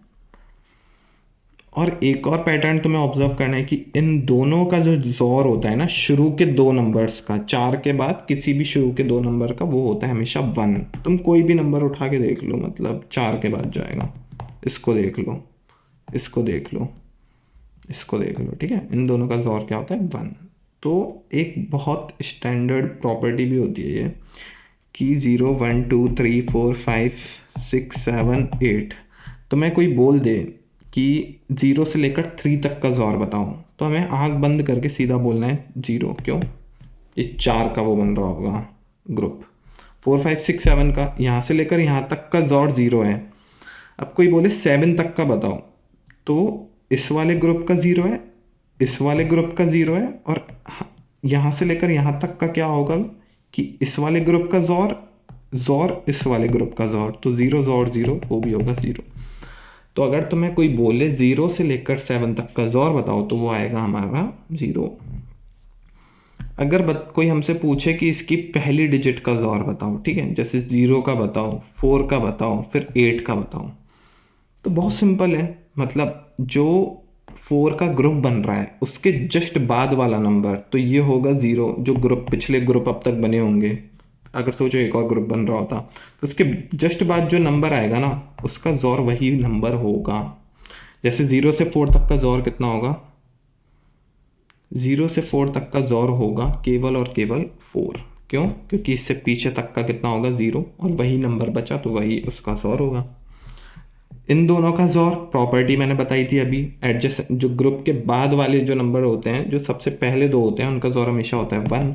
और एक और पैटर्न तुम्हें ऑब्जर्व करना है कि इन दोनों का जो जोर होता है ना, शुरू के 2 नंबर्स का, 4 के बाद किसी भी शुरू के 2 नंबर का, वो होता है हमेशा 1। तुम कोई भी नंबर उठा के देख लो, मतलब 4 के बाद जाएगा, इसको देख लो, इसको देख लो, इसको देख लो। ठीक है, इन दोनों का जोर क्या होता है, 1। तो एक बहुत स्टैंडर्ड प्रॉपर्टी भी होती है ये कि 0 1 2 3 4 5 6 7 8, तो मैं कोई बोल दे कि 0 से लेकर 3 तक का जोर बताओ, तो हमें आंख बंद करके सीधा बोलना है 0। क्यों? ये 4 का वो बन रहा होगा ग्रुप, 4 5 6 7 का यहाँ से लेकर यहाँ तक का जोर 0 है। अब कोई बोले 7 तक का बताओ, तो इस वाले ग्रुप का 0 है, इस वाले ग्रुप का 0 है, और यहाँ से लेकर यहाँ तक का क्या होगा कि इस वाले ग्रुप का जोर इस वाले ग्रुप का जोर, तो 0 जोर 0 वो भी होगा 0। तो अगर तुम्हें कोई बोले 0 से लेकर 7 तक का जोर बताओ, तो वो आएगा हमारा 0। अगर कोई हमसे पूछे कि इसकी पहली डिजिट का जोर बताओ, ठीक है, जैसे 0 का बताओ, 4 का बताओ, फिर 8 का बताओ, तो बहुत सिंपल है। मतलब जो 4 का ग्रुप बन रहा है उसके जस्ट बाद वाला नंबर, तो ये होगा 0। जो ग्रुप पिछले ग्रुप अब तक बने होंगे, अगर सोचो एक और ग्रुप बन रहा होता, तो उसके जस्ट बाद जो नंबर आएगा ना, उसका जोर वही नंबर होगा। जैसे 0 से 4 तक का जोर कितना होगा, 0 से 4 तक का जोर होगा केवल और केवल 4। क्यों? क्योंकि इससे पीछे तक का कितना होगा, 0, और वही नंबर बचा तो वही उसका जोर होगा। इन दोनों का जोर प्रॉपर्टी मैंने बताई थी अभी, एडजस्ट जो ग्रुप के बाद वाले जो नंबर होते हैं, जो सबसे पहले 2 होते हैं, उनका जोर हमेशा होता है 1।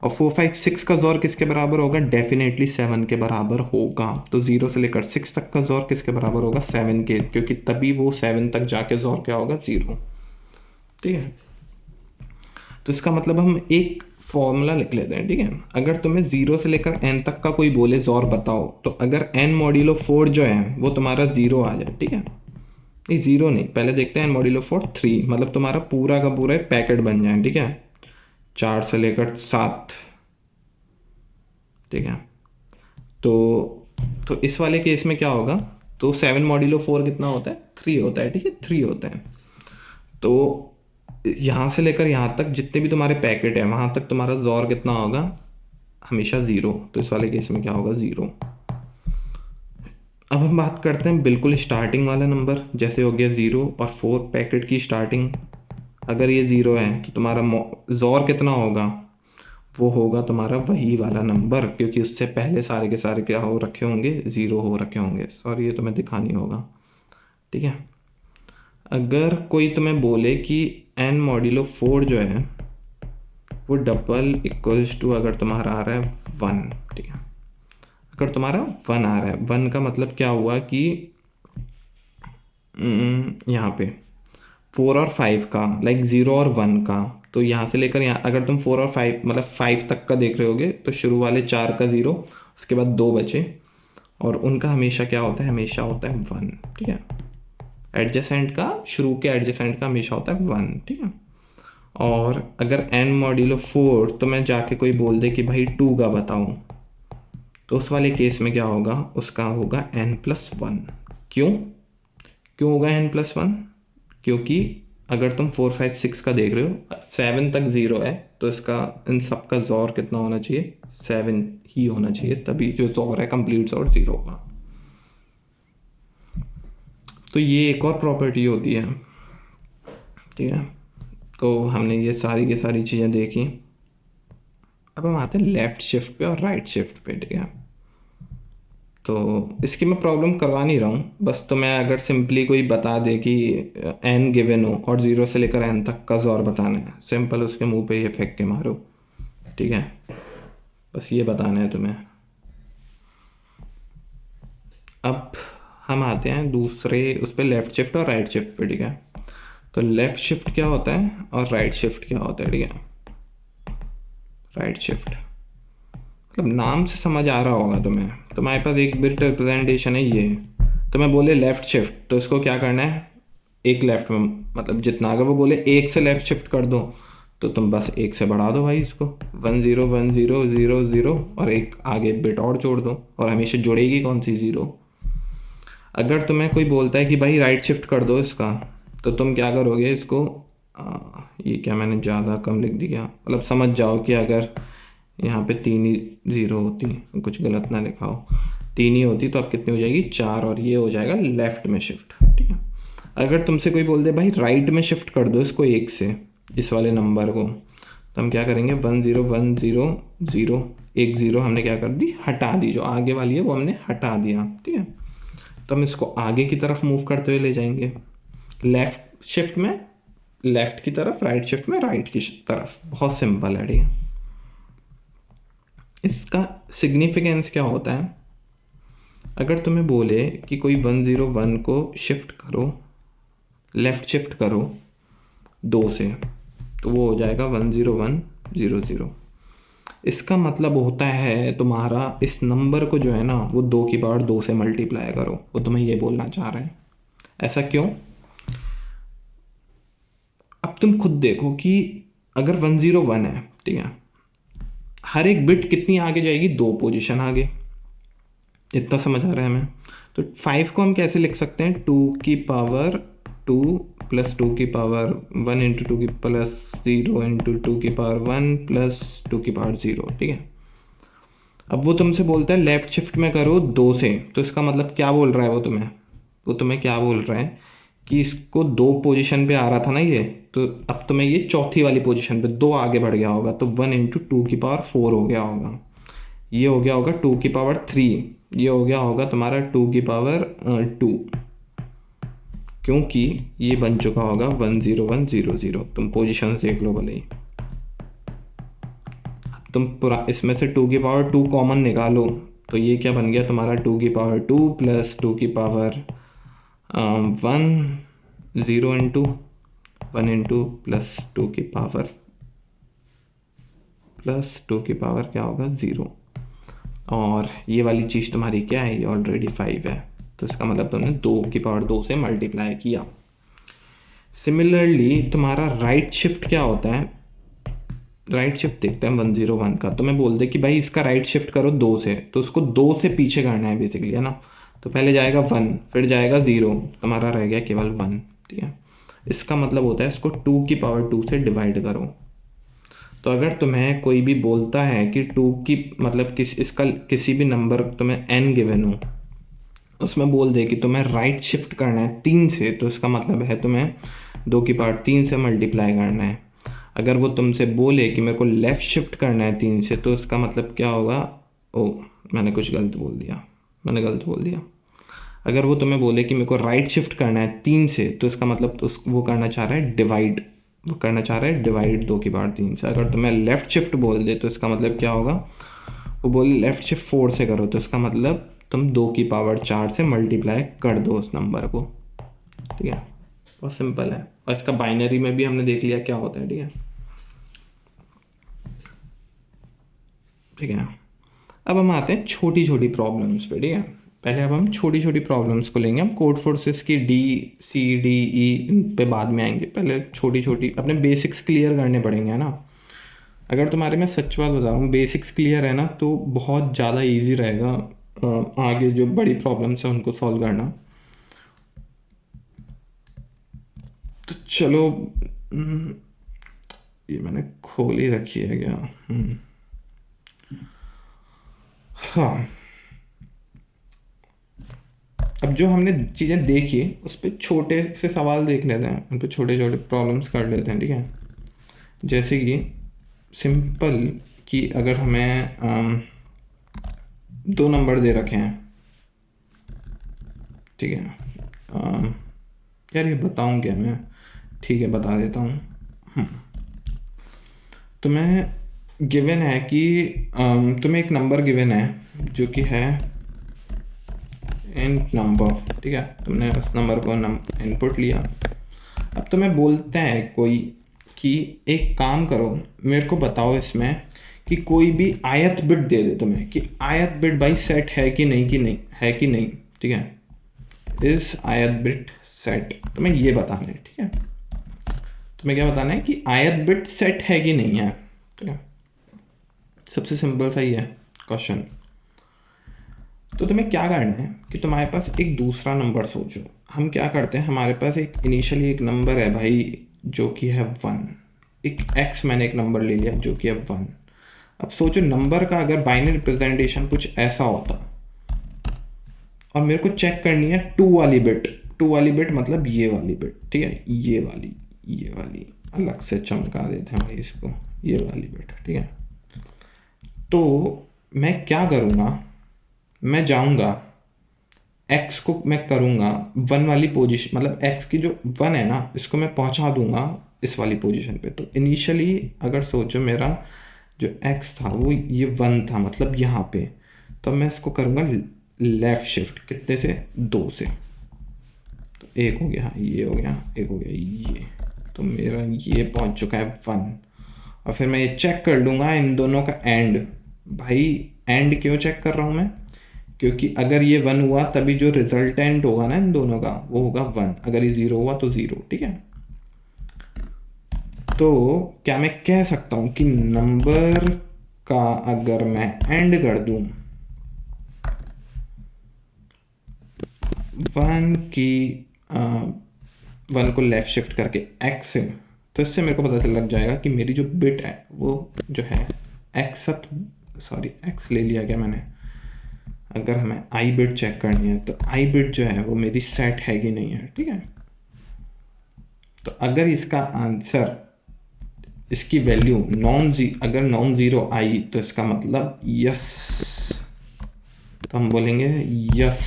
और 4 5 6 का जोर किसके बराबर होगा, डेफिनेटली 7 के बराबर होगा। तो 0 से लेकर 6 तक का जोर किसके बराबर होगा, 7 के, क्योंकि तभी वो 7 तक जाके जोर क्या होगा, 0। ठीक है, तो इसका मतलब हम एक फॉर्मूला लिख लेते हैं। ठीक है, अगर तुम्हें 0 से लेकर n तक का कोई बोले जोर बताओ, तो अगर n मॉड्यूलो 4 जो है वो तुम्हारा 0 आ जाए, ठीक है, नहीं 0 नहीं, पहले देखते हैं n मॉड्यूलो 4 3, मतलब तुम्हारा पूरा का पूरा पैकेट बन जाए। ठीक है, 4 से लेकर 7। ठीक है, तो इस वाले केस में क्या होगा, तो 7 मॉड्यूलो 4 कितना होता है, 3 होता है। ठीक है, 3 होता है। तो यहाँ से लेकर यहाँ तक जितने भी तुम्हारे पैकेट है, वहाँ तक तुम्हारा जोर कितना होगा, हमेशा 0। तो इस वाले केस में क्या होगा, 0। अब हम बात करते हैं बिल्कुल स्टार्टिंग वाला नंबर, जैसे हो गया 0 और 4 पैकेट की स्टार्टिंग। अगर ये 0 है तो तुम्हारा जोर कितना होगा, वो होगा तुम्हारा वही वाला नंबर, क्योंकि उससे पहले सारे के सारे क्या हो रखे होंगे, 0 हो रखे होंगे। सॉरी, ये तुम्हें दिखानी होगा। ठीक है, अगर कोई तुम्हें बोले कि n मॉड्यूलो 4 जो है वो डबल इक्वल्स टू, अगर तुम्हारा आ रहा है 1, ठीक है, अगर तुम्हारा 1 आ रहा है, 1 का मतलब क्या हुआ कि यहाँ पे 4 और 5 का, लाइक 0 और 1 का, तो यहाँ से लेकर यहाँ अगर तुम 4 और 5 मतलब 5 तक का देख रहे होगे, तो शुरू वाले 4 का 0, उसके बाद 2 बचे, और उनका हमेशा क्या होता है, हमेशा होता है 1। ठीक है, एडजेसेंट का, शुरू के एडजेसेंट का हमेशा होता है 1। ठीक है, और अगर n मॉड्यूलो 4 तो मैं जाके कोई बोल दे कि भाई 2 का बताऊँ, तो उस वाले केस में क्या होगा, उसका होगा n+1। क्यों होगा n+1? क्योंकि अगर तुम 4 5 6 का देख रहे हो, 7 तक 0 है, तो इसका इन सब का जोर कितना होना चाहिए, 7 ही होना चाहिए, तभी जो जोर है कंप्लीट जोर 0 होगा। तो ये एक और प्रॉपर्टी होती है। ठीक है, तो हमने ये सारी की सारी चीज़ें देखी। अब हम आते हैं लेफ़्ट शिफ्ट पे और राइट शिफ्ट पे। ठीक है, तो इसकी मैं प्रॉब्लम करवा नहीं रहा हूँ, बस तो मैं अगर सिंपली कोई बता दे कि n गिवन हो और 0 से लेकर n तक का जोर बताना है, सिंपल उसके मुंह पे ये फेंक के मारो। ठीक है, बस ये बताना है तुम्हें। अब हम आते हैं दूसरे उस पर, लेफ़्ट शिफ्ट और राइट शिफ्ट पे। ठीक है, तो लेफ़्ट शिफ्ट क्या होता है और राइट शिफ्ट क्या होता है। ठीक है, राइट शिफ्ट मतलब नाम से समझ आ रहा होगा तुम्हें, तुम्हारे पास एक बिट रिप्रेजेंटेशन है ये, तो मैं बोले लेफ़्ट शिफ्ट, तो इसको क्या करना है, एक लेफ़्ट में, मतलब जितना, अगर वो बोले 1 से लेफ़्ट शिफ्ट कर दो, तो तुम बस 1 से बढ़ा दो भाई इसको, 1 0 1 0 0 0 और एक आगे बिट और जोड़ दो, और हमेशा जुड़ेगी कौन सी, 0। अगर तुम्हें कोई बोलता है कि भाई राइट शिफ्ट कर दो इसका, तो तुम क्या करोगे इसको, ये क्या मैंने ज़्यादा कम लिख दिया, मतलब समझ जाओ कि अगर यहाँ पे 3 ही 0 होती, कुछ गलत ना लिखा हो, 3 ही होती तो अब कितनी हो जाएगी, 4, और ये हो जाएगा लेफ़्ट में शिफ्ट, ठीक है। अगर तुमसे कोई बोल दे भाई राइट में शिफ्ट कर दो इसको 1 से, इस वाले नंबर को, तो हम क्या करेंगे, 1 0 1 0 0, 1 0 हमने क्या कर दी, हटा दी, जो आगे वाली है वो हमने हटा दिया, ठीक है। तो हम इसको आगे की तरफ मूव करते हुए ले जाएंगे, लेफ़्ट शिफ्ट में लेफ़्ट की तरफ, राइट शिफ्ट में राइट की तरफ। बहुत सिंपल है, ठीक है। इसका सिग्निफिकेंस क्या होता है, अगर तुम्हें बोले कि कोई 1 0 1 को शिफ्ट करो, लेफ़्ट शिफ्ट करो 2 से, तो वो हो जाएगा 1 0 1 0 0। इसका मतलब होता है तुम्हारा इस नंबर को जो है ना, वो 2 की पावर 2 से मल्टीप्लाई करो, वो तुम्हें ये बोलना चाह रहे हैं। ऐसा क्यों? अब तुम खुद देखो कि अगर 1 0 1 है, ठीक है, हर एक बिट कितनी आगे जाएगी, 2 पोजीशन आगे। इतना समझ आ रहा है हमें? तो 5 को हम कैसे लिख सकते हैं, 2 की पावर 2 प्लस 2 की पावर 1 इंटू 2 की प्लस 0 इंटू 2 की पावर 1 प्लस 2 की पावर 0, ठीक है। अब वो तुमसे बोलता है लेफ़्ट शिफ्ट में करो 2 से, तो इसका मतलब क्या बोल रहा है वो तुम्हें क्या बोल रहा है कि इसको 2 पोजीशन पे आ रहा था ना ये, तो अब तुम्हें ये चौथी वाली पोजीशन पे 2 आगे बढ़ गया होगा, तो 1 इंटू 2 की पावर 4 हो गया होगा, ये हो गया होगा 2 की पावर 3, ये हो गया होगा तुम्हारा 2 की पावर 2, क्योंकि ये बन चुका होगा 1 0 1 0 0। तुम पोजीशन देख लो भले ही, अब तुम पूरा इसमें से 2 की पावर 2 कॉमन निकालो, तो ये क्या बन गया तुम्हारा, 2 की पावर 2 प्लस 2 की पावर 1 0 इंटू 1 इंटू प्लस 2 की पावर क्या होगा, 0। और ये वाली चीज़ तुम्हारी क्या है, ये ऑलरेडी 5 है, तो इसका मतलब तुमने 2 की पावर 2 से मल्टीप्लाई किया। सिमिलरली तुम्हारा राइट शिफ्ट क्या होता है, राइट शिफ्ट देखते हैं 1 0 1 का। तो मैं बोल दे कि भाई इसका राइट शिफ्ट करो 2 से, तो उसको 2 से पीछे करना है बेसिकली, है ना। तो पहले जाएगा 1, फिर जाएगा 0, तुम्हारा रह गया केवल 1, ठीक है। इसका मतलब होता है इसको 2 की पावर 2 से डिवाइड करो। तो अगर तुम्हें कोई भी बोलता है कि 2 की मतलब इसका किसी भी नंबर तुम्हें n गिवन हो, उसमें बोल दे कि तुम्हें राइट शिफ्ट करना है 3 से, तो इसका मतलब है तुम्हें 2 की पावर 3 से मल्टीप्लाई करना है। अगर वो तुमसे बोले कि मेरे को लेफ़्ट शिफ्ट करना है 3 से, तो इसका मतलब क्या होगा, मैंने गलत बोल दिया। अगर वो तुम्हें बोले कि मेरे को राइट शिफ्ट करना है 3 से, तो इसका मतलब वो करना चाह रहा है डिवाइड, 2 की पावर 3 से। अगर तुम्हें लेफ़्ट शिफ्ट बोल दे, तो इसका मतलब क्या होगा, वो बोले लेफ़्ट शिफ्ट 4 से करो, तो इसका मतलब तुम 2 की पावर 4 से मल्टीप्लाई कर दो उस नंबर को, ठीक है। बहुत सिंपल है, और इसका बाइनरी में भी हमने देख लिया क्या होता है, ठीक है। अब हम आते हैं छोटी छोटी प्रॉब्लम्स पे, ठीक है। पहले अब हम छोटी छोटी प्रॉब्लम्स को लेंगे, हम कोड फोर्सेस की DCDE पे बाद में आएंगे। पहले छोटी छोटी अपने बेसिक्स क्लियर करने पड़ेंगे, है ना। अगर तुम्हारे मैं सच बात बता रहा हूँ, बेसिक्स क्लियर है ना, तो बहुत ज़्यादा ईजी रहेगा आगे जो बड़ी प्रॉब्लम्स हैं उनको सॉल्व करना। तो चलो, ये मैंने खोल ही रखी है क्या, हाँ। अब जो हमने चीज़ें देखी उस पर छोटे से सवाल देख लेते हैं, उन पर छोटे छोटे प्रॉब्लम्स कर लेते हैं, ठीक है। जैसे कि सिंपल कि अगर हमें 2 नंबर दे रखे हैं, ठीक है। यार ये बताऊँ क्या मैं, ठीक है बता देता हूँ। तुम्हें गिवन है कि तुम्हें एक नंबर गिवन है जो कि है इंट नंबर, ठीक है। तुमने उस नंबर को इनपुट लिया। अब तुम्हें बोलता है कोई कि एक काम करो, मेरे को बताओ इसमें कि कोई भी आयत बिट दे दे तुम्हें, कि आयत बिट बाई सेट है कि नहीं, ठीक है। इस आयत बिट सेट तुम्हें ये बताना है, ठीक है। तुम्हें क्या बताना है कि आयत बिट सेट है कि नहीं है, ठीक है। सबसे सिंपल सा ही है क्वेश्चन। तो तुम्हें क्या करना है कि तुम्हारे पास एक दूसरा नंबर सोचो। हम क्या करते हैं, हमारे पास एक इनिशियली एक नंबर है भाई जो कि है 1, एक x मैंने एक नंबर ले लिया जो कि है 1। अब सोचो नंबर का अगर बाइनरी रिप्रेजेंटेशन कुछ ऐसा होता और मेरे को चेक करनी है 2 वाली बिट। 2 वाली बिट मतलब ये वाली बिट, ठीक है, ये वाली अलग से चमका देते हैं भाई इसको, ये वाली बिट, ठीक है। तो मैं क्या करूँगा, मैं जाऊँगा x को मैं करूँगा 1 वाली पोजीशन, मतलब x की जो 1 है ना इसको मैं पहुँचा दूँगा इस वाली पोजीशन पे। तो इनिशियली अगर सोचो मेरा जो x था वो ये 1 था, मतलब यहाँ पे, तो मैं इसको करूँगा लेफ़्ट शिफ्ट, कितने से, 2 से। तो एक हो गया ये, हो गया एक, हो गया ये, तो मेरा ये पहुँच चुका है 1। और फिर मैं ये चेक कर लूँगा इन दोनों का एंड। भाई एंड क्यों चेक कर रहा हूँ मैं, क्योंकि अगर ये 1 हुआ तभी जो रिजल्टेंट होगा ना इन दोनों का वो होगा 1, अगर ये 0 हुआ तो 0, ठीक है। तो क्या मैं कह सकता हूँ कि नंबर का अगर मैं एंड कर दूँ 1 को लेफ़्ट शिफ्ट करके x से, तो इससे मेरे को पता लग जाएगा कि मेरी जो बिट है वो जो है x ले लिया क्या मैंने। अगर हमें आई बिट चेक करनी है तो आई बिट जो है वो मेरी सेट है कि नहीं है, ठीक है। तो अगर इसका आंसर, इसकी वैल्यू अगर नॉन ज़ीरो आई तो इसका मतलब यस, तो हम बोलेंगे यस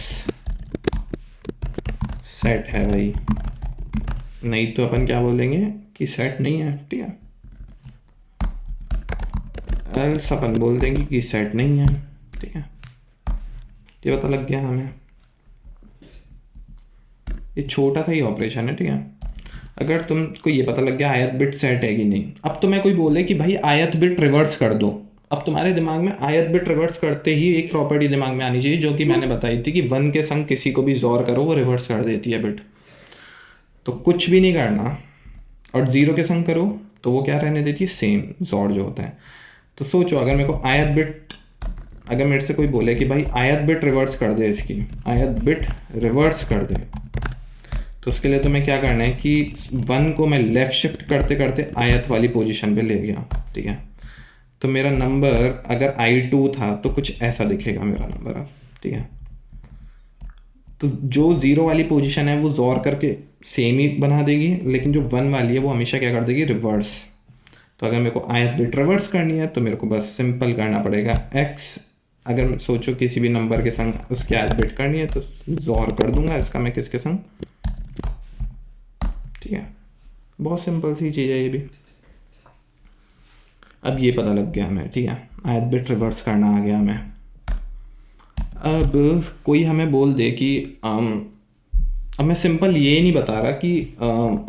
सेट है भाई, नहीं तो अपन क्या बोलेंगे कि सेट नहीं है, ठीक है। एल्स अपन बोल देंगे कि सेट नहीं है, ठीक है। ये पता लग गया हमें, ये छोटा सा ही ऑपरेशन है, ठीक है। अगर तुमको ये पता लग गया आयत बिट सेट है कि नहीं, अब तुम्हें कोई बोले कि भाई आयत बिट रिवर्स कर दो, अब तुम्हारे दिमाग में आयत बिट रिवर्स करते ही एक प्रॉपर्टी दिमाग में आनी चाहिए जो कि मैंने बताई थी कि 1 के संग किसी को भी जोर करो वो रिवर्स कर देती है बिट। तो कुछ भी नहीं करना, और 0 के संग करो तो वो क्या रहने देती है, सेम जोर जो होता है। तो सोचो अगर मेरे को आयत बिट, अगर मेरे से कोई बोले कि भाई आयत बिट रिवर्स कर दे, इसकी आयत बिट रिवर्स कर दे, तो उसके लिए तो मैं क्या करना है कि 1 को मैं लेफ़्ट शिफ्ट करते करते आयत वाली पोजीशन पे ले गया, ठीक है। तो मेरा नंबर अगर I2 था तो कुछ ऐसा दिखेगा मेरा नंबर अब, ठीक है। तो जो 0 वाली पोजीशन है वो जोर करके सेम ही बना देगी, लेकिन जो 1 वाली है वो हमेशा क्या कर देगी, रिवर्स। तो अगर मेरे को आयत बिट रिवर्स करनी है तो मेरे को बस सिंपल करना पड़ेगा x, अगर सोचो किसी भी नंबर के संग उसकी आयत बिट करनी है तो जोर कर दूंगा इसका मैं किसके संग, ठीक है। बहुत सिंपल सी चीज़ है ये भी। अब ये पता लग गया हमें, ठीक है, आयत बिट रिवर्स करना आ गया हमें। अब कोई हमें बोल दे कि अब मैं सिंपल ये नहीं बता रहा कि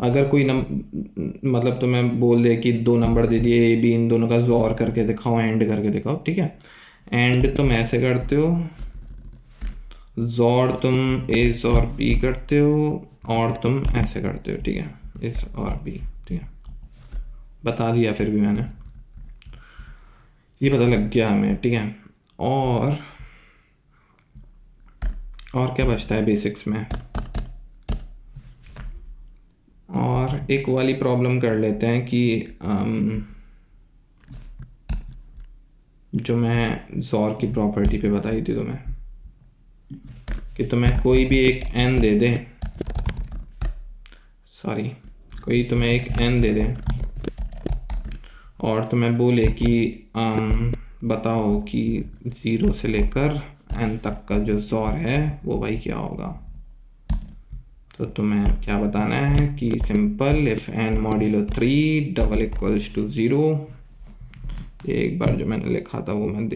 अगर कोई मतलब तो मैं बोल दे कि 2 नंबर दे दिए ए बी, इन दोनों का जोर करके दिखाओ, एंड करके दिखाओ, ठीक है। एंड तुम ऐसे करते हो, जोर तुम ए और बी करते हो, और तुम ऐसे करते हो, ठीक है, इस और बी, ठीक है। बता दिया फिर भी मैंने, ये पता लग गया हमें, ठीक है। और क्या बचता है बेसिक्स में, और एक वाली प्रॉब्लम कर लेते हैं कि जो मैं जोर की प्रॉपर्टी पे बताई थी तुम्हें, कि तुम्हें कोई भी एक n दे दे, कोई तुम्हें एक n दे दे और तुम्हें बोले कि बताओ कि 0 से लेकर n तक का जो जोर है वो भाई क्या होगा। तो तुम्हें क्या बताना है कि simple, if n modulo 3 double equals to 0। एक बार जो मैंने लिखा था वो मैं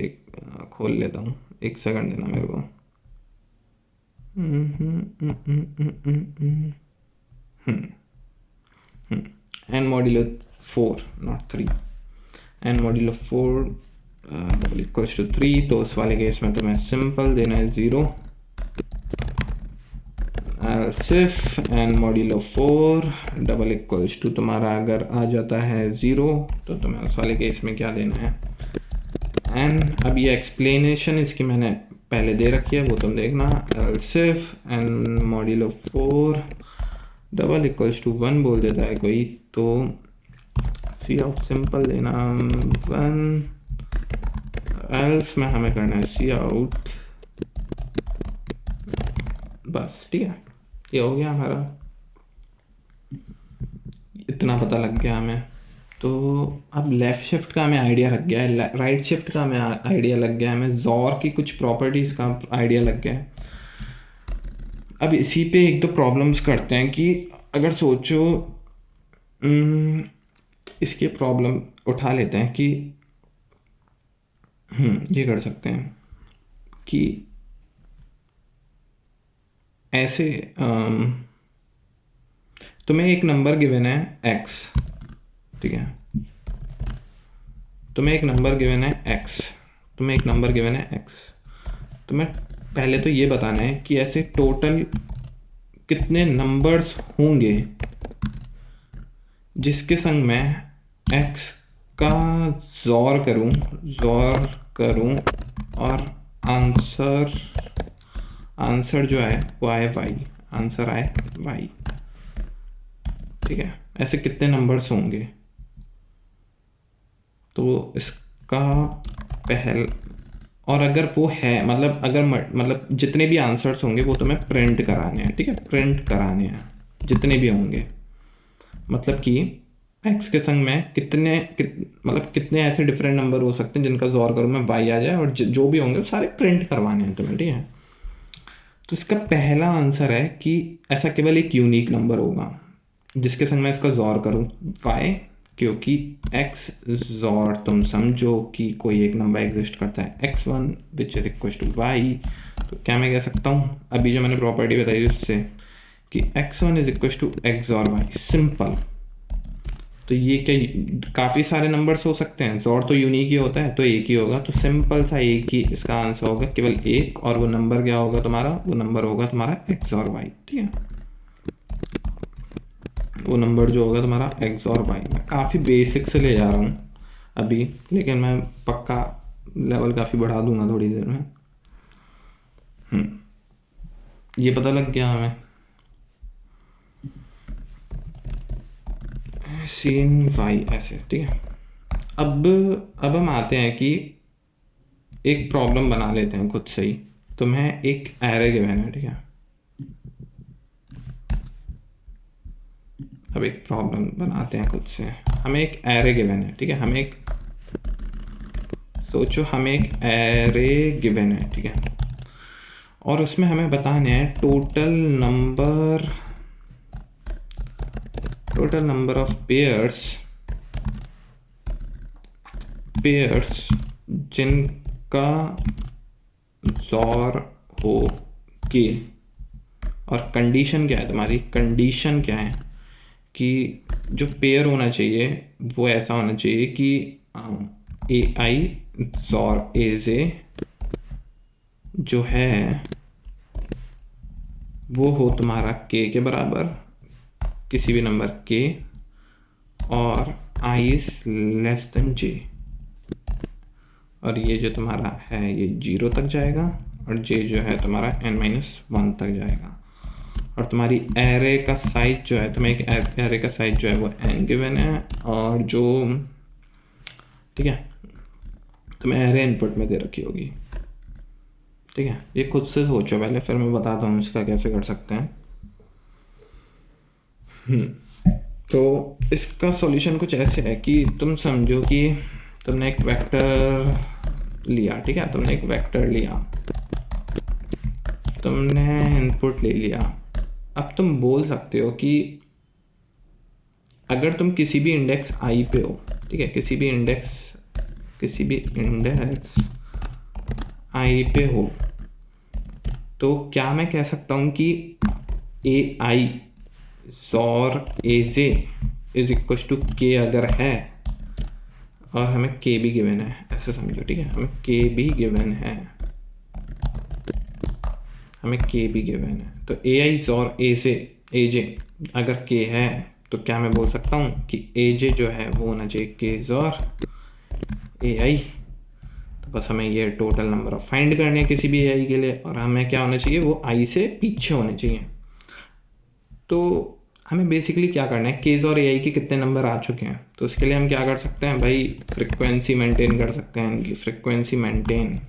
खोल लेता हूँ, 1 सेकंड देना मेरे को। n modulo 4 not 3, n modulo 4 double equals to 3। तो उस वाले केस में तुम्हें सिंपल देना है 0, सिर्फ n modulo 4 double equals to तुम्हारा अगर आ जाता है 0 तो तुम्हें उस वाले केस में क्या देना है एन। अब ये एक्सप्लेनेशन इसकी मैंने पहले दे रखी है, वो तुम देखना। सिर्फ n modulo 4 double equals to 1 बोल देता है कोई तो सी आउट सिंपल देना 1, एल्स में हमें करना है सी आउट, बस ठीक है। ये हो गया हमारा, इतना पता लग गया हमें। तो अब लेफ़्ट शिफ्ट का हमें आइडिया लग गया है, राइट शिफ्ट का हमें आइडिया लग गया है, हमें ज़ॉर की कुछ प्रॉपर्टीज़ का आइडिया लग गया है। अब इसी पे एक दो प्रॉब्लम्स करते हैं कि अगर सोचो इसके प्रॉब्लम उठा लेते हैं कि ये कर सकते हैं कि ऐसे तुम्हें एक नंबर गिवन है x, ठीक है, तुम्हें एक नंबर गिवन है x, तुम्हें एक नंबर गिवन है x। तुम्हें पहले तो ये बताना है कि ऐसे टोटल कितने नंबर्स होंगे जिसके संग मैं x का ज़ॉर करूं और आंसर जो है वो आए y, आंसर आए y, ठीक है। ऐसे कितने नंबर्स होंगे तो इसका पहल, और अगर वो है मतलब जितने भी आंसर्स होंगे वो तुम्हें प्रिंट कराने हैं, ठीक है, प्रिंट कराने हैं जितने भी होंगे। मतलब कि x के संग में कितने ऐसे डिफरेंट नंबर हो सकते हैं जिनका ज़ॉर करूँ मैं y आ जाए, और जो भी होंगे वो सारे प्रिंट करवाने हैं तुम्हें, ठीक है। तो इसका पहला आंसर है कि ऐसा केवल एक यूनिक नंबर होगा जिसके संग मैं इसका ज़ॉर करूँ y, क्योंकि x ज़ॉर तुम समझो कि कोई एक नंबर एग्जिस्ट करता है x1 which is equal to y। तो क्या मैं कह सकता हूँ अभी जो मैंने प्रॉपर्टी बताई उससे कि x1 is equal to x और y, सिंपल। तो ये क्या काफ़ी सारे नंबर्स हो सकते हैं, ज़ॉर तो यूनिक ही होता है तो एक ही होगा, तो सिंपल सा एक ही इसका आंसर होगा, केवल एक, और वो नंबर क्या होगा तुम्हारा, वो नंबर होगा तुम्हारा x और y, ठीक है। वो नंबर जो होगा तुम्हारा x और y। मैं काफ़ी बेसिक से ले जा रहा हूँ अभी, लेकिन मैं पक्का लेवल काफ़ी बढ़ा दूंगा थोड़ी देर में। ये पता लग गया हमें सीन वाई ऐसे, ठीक है। अब हम आते हैं कि एक प्रॉब्लम बना लेते हैं खुद से ही। तुम्हें एक एरे गिवन है, ठीक है। अब एक प्रॉब्लम बनाते हैं खुद से। हमें एक एरे गिवन है, ठीक है, हमें एक एरे गिवन है, ठीक है, और उसमें हमें बताने हैं टोटल नंबर ऑफ पेयर्स जिनका ज़ॉर हो के, और कंडीशन क्या है तुम्हारी, कंडीशन क्या है कि जो पेयर होना चाहिए वो ऐसा होना चाहिए कि AI ज़ॉर AJ जो है वो हो तुम्हारा k के बराबर, किसी भी नंबर k, और I is less than j, और ये जो तुम्हारा है ये 0 तक जाएगा, और j जो है तुम्हारा n-1 तक जाएगा। और तुम्हारी एरे का साइज जो है, तुम्हें एक एरे का साइज जो है वो n गिवन है, और जो, ठीक है, तुम्हें एरे इनपुट में दे रखी होगी, ठीक है। ये खुद से सोचो पहले, फिर मैं बताता हूँ इसका कैसे कर सकते हैं। तो इसका सॉल्यूशन कुछ ऐसे है कि तुम समझो कि तुमने एक वेक्टर लिया, ठीक है, तुमने एक वेक्टर लिया, तुमने इनपुट ले लिया। अब तुम बोल सकते हो कि अगर तुम किसी भी इंडेक्स i पे हो, ठीक है, किसी भी इंडेक्स i पे हो, तो क्या मैं कह सकता हूँ कि AI xor AJ is equal to k अगर है, और हमें k भी गिवन है, ऐसे समझो, ठीक है, हमें k भी गिवन है, हमें के भी गिवन है, तो ए आई और ए से ए जे अगर के है तो क्या मैं बोल सकता हूँ कि ए जे जो है वो होना चाहिए के और ए आई। तो बस हमें ये टोटल नंबर ऑफ फाइंड करने हैं किसी भी ए आई के लिए, और हमें क्या होना चाहिए, वो आई से पीछे होने चाहिए। तो हमें बेसिकली क्या करना है, केज और ए आई के कितने नंबर आ चुके हैं, तो उसके लिए हम क्या कर सकते हैं भाई, फ्रिक्वेंसी मेंटेन कर सकते हैं इनकी, फ्रिक्वेंसी मेंटेन,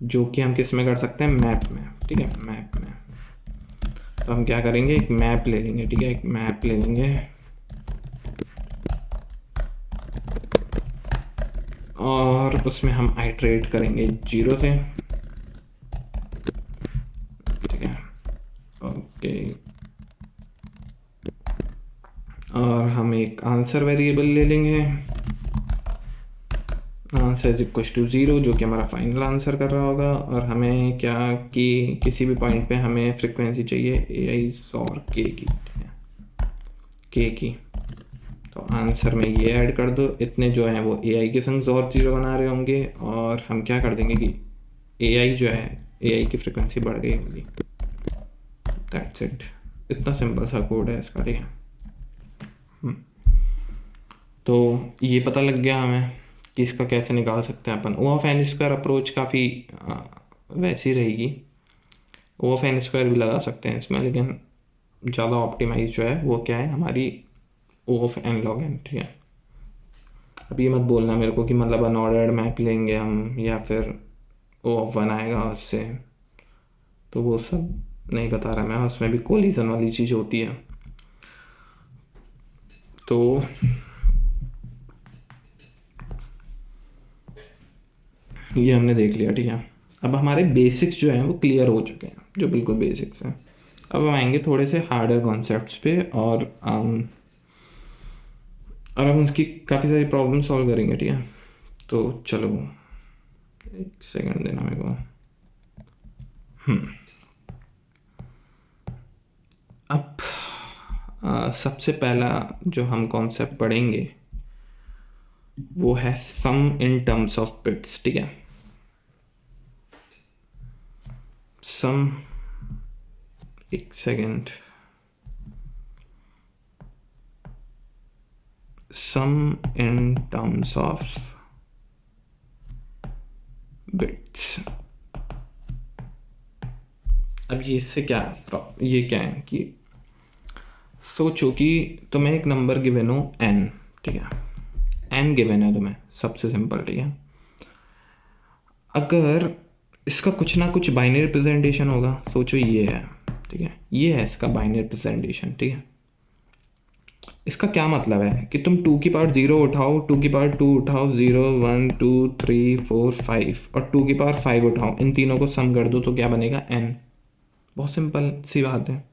जो कि हम किस में कर सकते हैं, मैप में, ठीक है, मैप में। तो हम क्या करेंगे, एक मैप ले लेंगे, ठीक है, एक मैप ले लेंगे और उसमें हम आइट्रेट करेंगे 0 से, ठीक है, ओके। और हम एक आंसर वेरिएबल ले लेंगे, आंसर इज इक्वल टू 0, जो कि हमारा फाइनल आंसर कर रहा होगा। और हमें क्या कि किसी भी पॉइंट पे हमें फ्रिक्वेंसी चाहिए ए आई और के की, ठीक है, के की। तो आंसर में ये ऐड कर दो, इतने जो हैं वो ए आई के संग और 0 बना रहे होंगे, और हम क्या कर देंगे कि ए आई जो है, ए आई की फ्रिक्वेंसी बढ़ गई होगी। दैट्स इट, इतना सिंपल सा कोड है इसका, ठीक है। तो ये पता लग गया हमें कि इसका कैसे निकाल सकते हैं अपन। ओ ऑफ एन स्क्वायर अप्रोच काफ़ी वैसी रहेगी, ओ ऑफ एन स्क्वायर भी लगा सकते हैं इसमें, लेकिन ज़्यादा ऑप्टिमाइज जो है वो क्या है, हमारी ओ ऑफ एन लॉग एन, ठीक है। अब ये मत बोलना मेरे को कि मतलब अनऑर्डर्ड मैप लेंगे हम या फिर ओ ऑफ वन आएगा उससे, तो वो सब नहीं बता रहा मैं, उसमें भी कोलिजन वाली चीज़ होती है। तो ये हमने देख लिया, ठीक है। अब हमारे बेसिक्स जो हैं वो क्लियर हो चुके हैं, जो बिल्कुल बेसिक्स हैं। अब हम आएंगे थोड़े से हार्डर कॉन्सेप्ट्स पे, और हम उसकी काफ़ी सारी प्रॉब्लम सॉल्व करेंगे, ठीक है। तो चलो एक सेकंड देना मेरे को। अब सबसे पहला जो हम कॉन्सेप्ट पढ़ेंगे वो है sum in terms of bits, ठीक है। सम, एक second, sum in terms of bits. अब ये इससे क्या ये क्या है कि सोचो कि तुम्हें एक नंबर गिवन हो n, ठीक है, n गिवन है तुम्हें, सबसे सिंपल, ठीक है। अगर इसका कुछ ना कुछ बाइनरी रिप्रेजेंटेशन होगा, सोचो ये है, ठीक है, ये है इसका बाइनरी रिप्रेजेंटेशन, ठीक है। इसका क्या मतलब है कि तुम 2 की पावर 0 उठाओ, 2 की पावर 2 उठाओ, 0 1 2 3 4 5 और 2 की पावर 5 उठाओ, इन तीनों को सम कर दो तो क्या बनेगा, n। बहुत सिंपल सी बात है।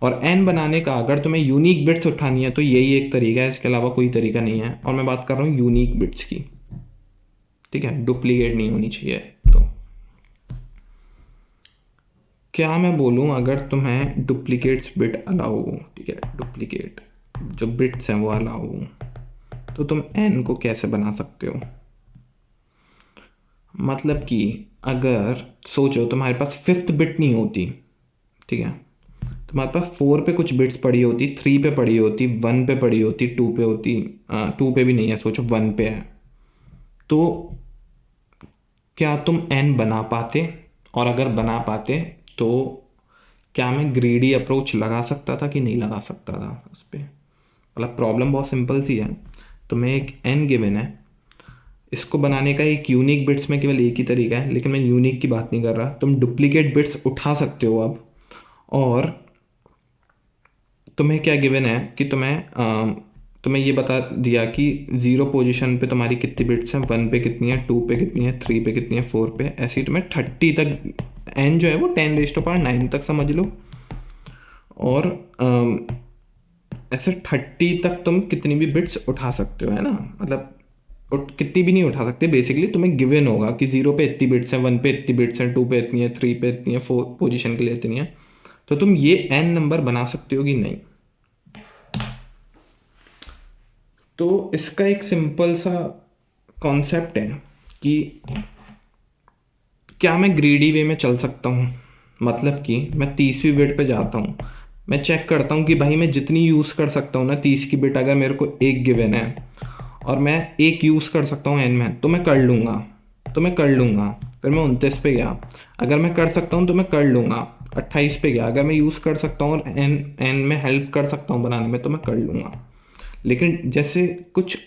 और n बनाने का अगर तुम्हें यूनिक बिट्स उठानी है तो यही एक तरीका है, इसके अलावा कोई तरीका नहीं है। और मैं बात कर रहा हूँ यूनिक बिट्स की, ठीक है, डुप्लीकेट नहीं होनी चाहिए। तो क्या मैं बोलूँ, अगर तुम्हें डुप्लीकेट्स बिट अलाउ हो, ठीक है, डुप्लीकेट जो बिट्स हैं वो अलाउ हो, तो तुम n को कैसे बना सकते हो। मतलब कि अगर सोचो तुम्हारे पास 5th बिट नहीं होती, ठीक है, तुम्हारे पास 4 पे कुछ बिट्स पड़ी होती, 3 पे पड़ी होती, 1 पे पड़ी होती, 2 पे होती, 2 पे भी नहीं है, सोचो 1 पे है, तो क्या तुम n बना पाते। और अगर बना पाते तो क्या मैं ग्रीडी अप्रोच लगा सकता था कि नहीं लगा सकता था उस पर। मतलब प्रॉब्लम बहुत सिंपल सी है, तुम्हें एक n गिवन है, इसको बनाने का एक यूनिक बिट्स में केवल एक ही तरीका है, लेकिन मैं यूनिक की बात नहीं कर रहा, तुम डुप्लीकेट बिट्स उठा सकते हो अब। और तुम्हें क्या गिवन है कि तुम्हें ये बता दिया कि 0 पोजीशन पे तुम्हारी कितनी बिट्स हैं, 1 पे कितनी है, 2 पे कितनी है, 3 पे कितनी है, 4 पे, ऐसे ही तुम्हें 30 तक, n जो है वो 10⁹ तक समझ लो। और ऐसे 30 तक तुम कितनी भी बिट्स उठा सकते हो, है ना। मतलब कितनी भी नहीं उठा सकते, बेसिकली तुम्हें गिवन होगा कि 0 पे इतनी बिट्स हैं, 1 पे इतनी बिट्स हैं, 2 पे इतनी है, 3 पे इतनी है, 4 पोजीशन के लिए इतनी है, तो तुम ये n नंबर बना सकते हो कि नहीं। तो इसका एक सिंपल सा कॉन्सेप्ट है कि क्या मैं ग्रीडी वे में चल सकता हूँ, मतलब कि मैं 30वीं बिट पे जाता हूँ, मैं चेक करता हूँ कि भाई मैं जितनी यूज़ कर सकता हूँ ना 30 की बिट, अगर मेरे को एक गिवन है और मैं एक यूज़ कर सकता हूँ एन में, तो मैं कर लूँगा, फिर मैं 29 पे गया, अगर मैं कर सकता हूँ तो मैं कर लूँगा, 28 पे गया, अगर मैं यूज़ कर सकता हूँ और एन में हेल्प कर सकता हूँ बनाने में तो मैं कर लूँगा। लेकिन जैसे कुछ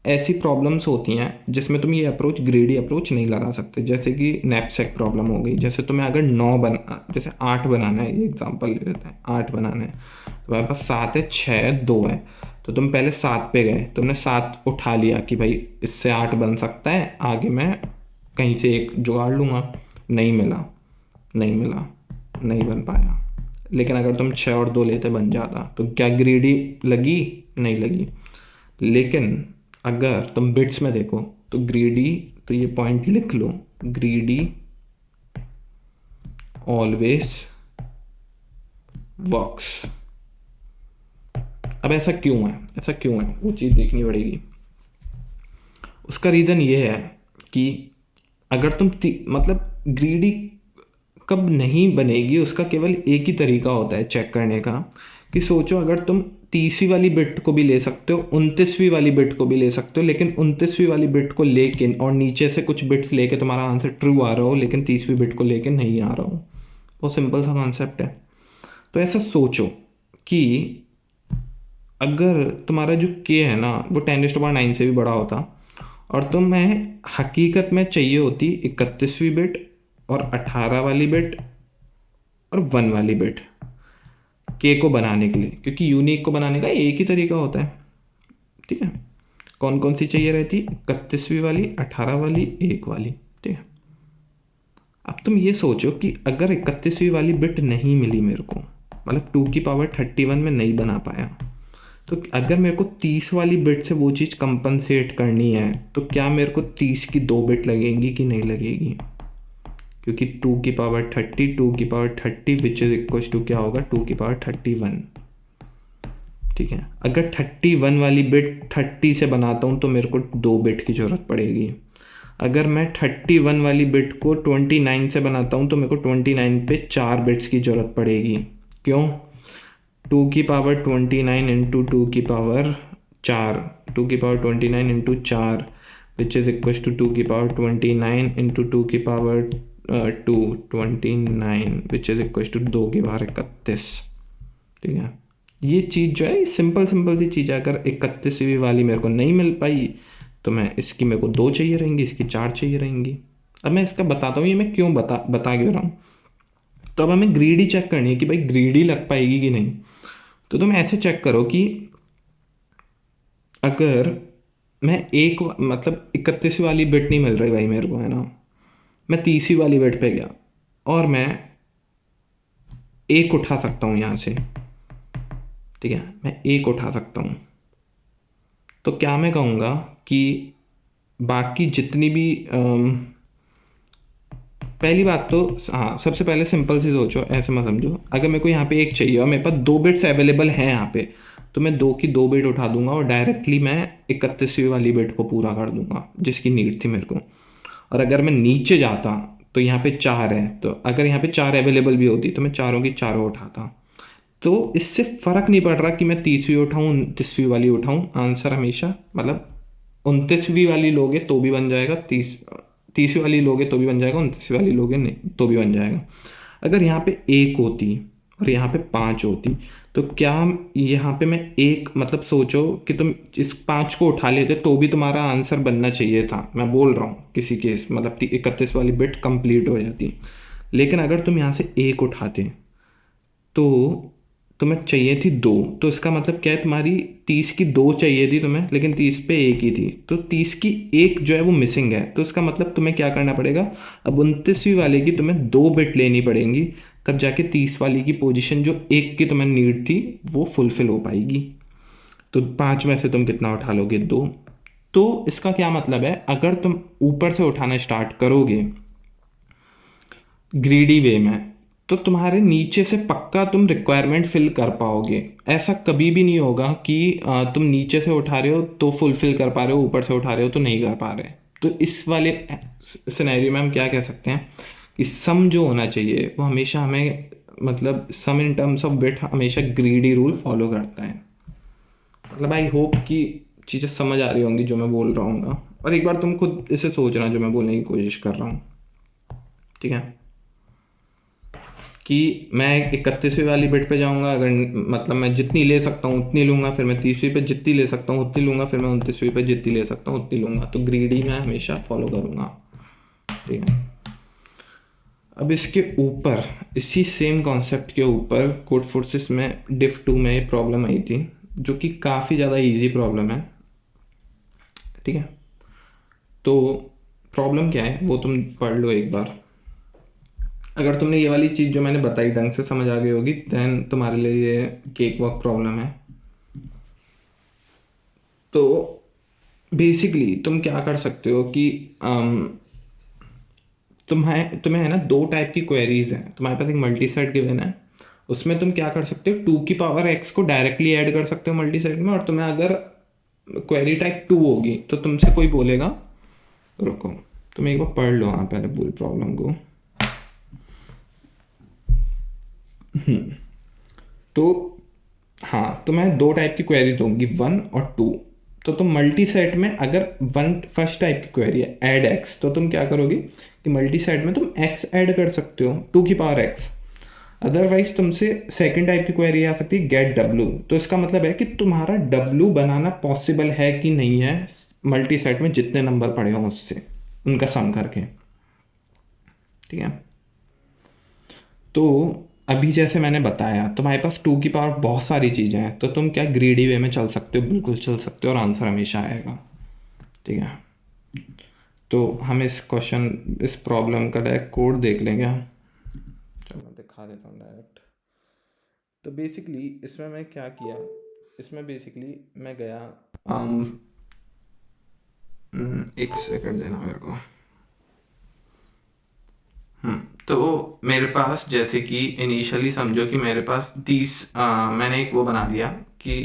ऐसी प्रॉब्लम्स होती हैं जिसमें तुम ये अप्रोच, ग्रेडी अप्रोच नहीं लगा सकते, जैसे कि नैपसैक प्रॉब्लम हो गई। जैसे तुम्हें अगर 9 बना, जैसे 8 बनाना है, ये एग्जांपल ले लेते हैं, 8 बनाना है, तुम्हारे पास 7 है, 6 है, 2 है, तो तुम पहले 7 पे गए, तुमने 7 उठा लिया कि भाई इससे 8 बन सकता है, आगे मैं कहीं से एक जुगाड़ लूँगा, नहीं मिला, नहीं बन पाया। लेकिन अगर तुम 6 और 2 लेते बन जाता, तो क्या ग्रेडी लगी? नहीं लगी। लेकिन अगर तुम बिट्स में देखो तो ग्रीडी, तो ये पॉइंट लिख लो, ग्रीडी ऑलवेज वर्क्स। अब ऐसा क्यों है वो चीज़ देखनी पड़ेगी। उसका रीज़न ये है कि अगर तुम मतलब ग्रीडी कब नहीं बनेगी, उसका केवल एक ही तरीका होता है चेक करने का, कि सोचो अगर तुम 30वीं वाली बिट को भी ले सकते हो, 29वीं वाली बिट को भी ले सकते हो, लेकिन 29वीं वाली बिट को लेके और नीचे से कुछ बिट्स लेके तुम्हारा आंसर ट्रू आ रहा हो, लेकिन 30वीं बिट को लेके नहीं आ रहा हो। बहुत सिंपल सा कॉन्सेप्ट है। तो ऐसा सोचो कि अगर तुम्हारा जो के है ना वो 10⁻9 से भी बड़ा होता और तुम्हें हकीकत में चाहिए होती 31वीं बिट और 18 वाली बिट और 1 वाली बिट के को बनाने के लिए, क्योंकि यूनिक को बनाने का एक ही तरीका होता है, ठीक है। कौन कौन सी चाहिए रहती? 31वीं वाली, 18 वाली, 1 वाली, ठीक है। अब तुम ये सोचो कि अगर 31वीं वाली बिट नहीं मिली मेरे को, मतलब 2⁻31 में नहीं बना पाया, तो अगर मेरे को 30 वाली बिट से वो चीज़ कंपनसेट करनी है तो क्या मेरे को 30 की 2 बिट लगेंगी कि नहीं लगेगी? क्योंकि 2⁻30 विच इज इक्वल टू क्या होगा? 2⁻31, ठीक है। अगर 31 वाली बिट 30 से बनाता हूँ तो मेरे को 2 बिट की ज़रूरत पड़ेगी। अगर मैं 31 वाली बिट को 29 से बनाता हूँ तो मेरे को 29 पे 4 बिट्स की ज़रूरत पड़ेगी। क्यों? 2⁻29 into 2⁻4, 2⁻29 into 4 which is equal to 2⁻29 into 2⁻29 which is equal to 2⁻31, ठीक है। ये चीज़ जो है सिंपल सी चीज़ है। अगर 31वीं वाली मेरे को नहीं मिल पाई तो मैं इसकी, मेरे को 2 चाहिए रहेंगी, इसकी 4 चाहिए रहेंगी। अब मैं इसका बताता हूँ ये मैं क्यों बता क्यों रहा हूँ। तो अब हमें ग्रीडी चेक करनी है कि भाई ग्रीडी लग पाएगी कि नहीं। तो तुम ऐसे चेक करो कि अगर मैं एक, मतलब 31वीं वाली बिट नहीं मिल रही भाई मेरे को, है ना, मैं 30वीं वाली बिट पे गया और मैं एक उठा सकता हूँ यहाँ से, ठीक है, मैं एक उठा सकता हूँ। तो क्या मैं कहूँगा कि बाकी जितनी भी पहली बात तो हाँ, सबसे पहले सिंपल सी सोचो, ऐसे मत समझो। अगर मेरे को यहाँ पे एक चाहिए और मेरे पास 2 बिट्स अवेलेबल हैं यहाँ पे, तो मैं 2 की 2 बिट उठा दूंगा और डायरेक्टली मैं 31वीं वाली बिट को पूरा कर दूंगा जिसकी नीड थी मेरे को। और अगर मैं नीचे जाता तो यहाँ पे 4 है, तो अगर यहाँ पे 4 अवेलेबल भी होती तो मैं चारों की चारों उठाता। तो इससे फ़र्क नहीं पड़ रहा कि मैं 30वीं उठाऊँ 29वीं वाली उठाऊँ, आंसर हमेशा, मतलब 29वीं वाली लोगे तो भी बन जाएगा, 30वीं वाली लोगे तो भी बन जाएगा, 29वीं वाली लोगे नहीं तो भी बन जाएगा। अगर यहाँ पे 1 होती और यहाँ पे 5 होती तो क्या यहाँ पे मैं एक, मतलब सोचो कि तुम इस 5 को उठा लेते तो भी तुम्हारा आंसर बनना चाहिए था। मैं बोल रहा हूँ किसी केस, मतलब 31 वाली बिट कंप्लीट हो जाती। लेकिन अगर तुम यहाँ से 1 उठाते तो तुम्हें चाहिए थी 2, तो इसका मतलब क्या है, तुम्हारी 30 की 2 चाहिए थी तुम्हें, लेकिन 30 पे 1 ही थी, तो 30 की 1 जो है वो मिसिंग है। तो इसका मतलब तुम्हें क्या करना पड़ेगा, अब 29वीं वाले की तुम्हें 2 बिट लेनी पड़ेंगी, तब जाके 30 वाली की पोजीशन जो 1 की तुम्हें नीड थी वो फुलफिल हो पाएगी। तो 5 में से तुम कितना उठा लोगे? 2। तो इसका क्या मतलब है, अगर तुम ऊपर से उठाना स्टार्ट करोगे ग्रीडी वे में तो तुम्हारे नीचे से पक्का तुम रिक्वायरमेंट फिल कर पाओगे। ऐसा कभी भी नहीं होगा कि तुम नीचे से उठा रहे हो तो फुलफिल कर पा रहे हो, ऊपर से उठा रहे हो तो नहीं कर पा रहे। तो इस वाले सिनेरियो में हम क्या कह सकते हैं कि सम जो होना चाहिए वो हमेशा हमें, मतलब सम इन टर्म्स ऑफ बिट हमेशा ग्रीडी रूल फॉलो करता है। मतलब आई होप कि चीज़ें समझ आ रही होंगी जो मैं बोल रहा हूँ ना, और एक बार तुम खुद इसे सोचना जो मैं बोलने की कोशिश कर रहा हूँ, ठीक है। कि मैं 31वीं वाली बिट पे जाऊंगा, अगर मतलब मैं जितनी ले सकता हूँ उतनी लूँगा, फिर मैं 30वीं पे जितनी ले सकता हूँ उतनी लूँगा, फिर मैं 29वीं पे जितनी ले सकता हूँ उतनी लूँगा। तो ग्रीडी मैं हमेशा फॉलो करूँगा, ठीक है। अब इसके ऊपर, इसी सेम कॉन्सेप्ट के ऊपर कोड फोर्सेस में डिफ 2 में प्रॉब्लम आई थी, जो कि काफ़ी ज़्यादा इजी प्रॉब्लम है, ठीक है। तो प्रॉब्लम क्या है वो तुम पढ़ लो एक बार। अगर तुमने ये वाली चीज़ जो मैंने बताई ढंग से समझ आ गई होगी, देन तुम्हारे लिए ये केक वॉक प्रॉब्लम है। तो बेसिकली तुम क्या कर सकते हो कि तुम्हें है ना, दो टाइप की क्वेरीज हैं। तुम्हारे पास एक मल्टी सेट गिवन है, उसमें तुम क्या कर सकते हो, 2 की पावर x को डायरेक्टली ऐड कर सकते हो मल्टी सेट में। और तुम्हें अगर क्वेरी टाइप 2 होगी तो तुमसे कोई बोलेगा, रुको तुम एक बार पढ़ लो हाँ पहले पूरी प्रॉब्लम को। तो हाँ, तो मैं दो टाइप की क्वेरी दूंगी, 1 और 2। तो तुम मल्टी सेट में अगर वन फर्स्ट टाइप की क्वेरी है ऐड एक्स, तो तुम क्या करोगे कि मल्टी सेट में तुम एक्स ऐड कर सकते हो, 2 की पावर x। अदरवाइज तुमसे सेकंड टाइप की क्वेरी आ सकती है गेट डब्ल्यू। तो इसका मतलब है कि तुम्हारा डब्ल्यू बनाना पॉसिबल है कि नहीं है मल्टी सेट में जितने नंबर पड़े हों उससे, उनका सम करके, ठीक है। तो अभी जैसे मैंने बताया तुम्हारे पास 2 की पावर बहुत सारी चीज़ें हैं, तो तुम क्या ग्रीडी वे में चल सकते हो, बिल्कुल चल सकते हो, और आंसर हमेशा आएगा, ठीक है। तो हम इस क्वेश्चन, इस प्रॉब्लम का डायरेक्ट कोड देख लेंगे। चलो मैं दिखा देता हूँ डायरेक्ट। तो बेसिकली इसमें मैं क्या किया, इसमें बेसिकली मैं गया, एक सेकंड देना मेरे को। तो मेरे पास जैसे कि इनिशियली समझो कि मेरे पास 30, मैंने एक वो बना दिया कि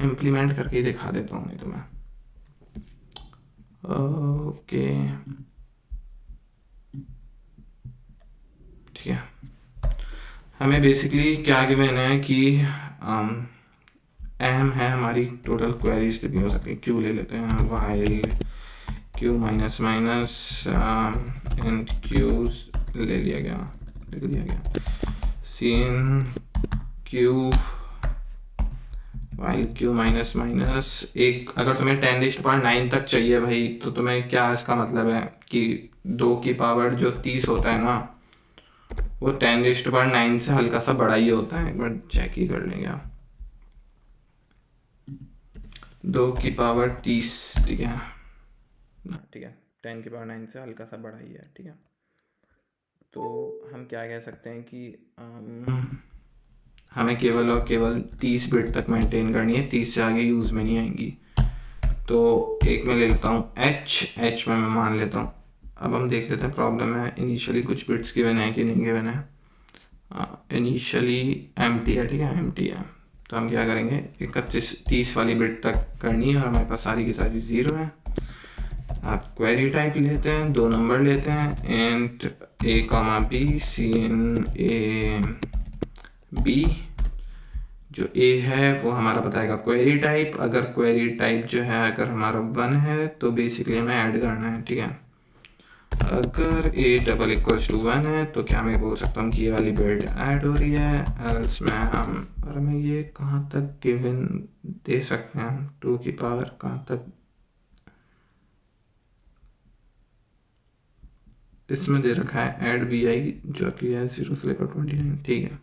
इम्प्लीमेंट करके ही दिखा देता हूँ नहीं तो मैं, ओके ठीक है। हमें बेसिकली क्या गिवन है कि अहम है हमारी टोटल क्वेरीज कितनी हो सकती है। क्यू ले लेते हैं, while q minus minus and q's ले लिया गया, लिख दिया गया, cin q while q minus minus एक। अगर तुम्हें 10⁻9 तक चाहिए भाई, तो तुम्हें क्या इसका मतलब है कि 2 की पावर जो 30 होता है ना, वो 10⁻9 से हल्का सा बड़ा ही होता है। एक बार चेक ही कर लेंगे आप, 2 की पावर 30, ठीक है, ठीक है, 10⁻9 से हल्का सा बड़ा ही है, ठीक है। तो हम क्या कह सकते हैं कि हमें केवल और केवल 30 बिट तक मेंटेन करनी है, 30 से आगे यूज़ में नहीं आएंगी। तो एक मैं ले लेता हूँ एच में मैं मान लेता हूँ। अब हम देख लेते हैं प्रॉब्लम है इनिशियली कुछ बिट्स गिवन है कि नहीं गिवन है। इनिशियली एम्प्टी है, ठीक है, एम्प्टी है। तो हम क्या करेंगे, 30 वाली बिट तक करनी है और हमारे पास सारी की सारी 0 है। आप क्वेरी टाइप लेते हैं, 2 नंबर लेते हैं, and a comma b, cin a b. जो ए है वो हमारा बताएगा क्वेरी टाइप। अगर क्वेरी टाइप जो है अगर हमारा 1 है तो बेसिकली हमें ऐड करना है, ठीक है। अगर ए डबल इक्वल्स टू 1 है तो क्या मैं बोल सकता हूँ कि ये वाली बिट ऐड हो रही है। एल्स में हम, और हमें ये कहाँ तक गिवन दे सकते हैं, 2 की पावर कहाँ तक इसमें दे रखा है, ऐड वी आई, जो कि है 0 से लेकर 29, ठीक है।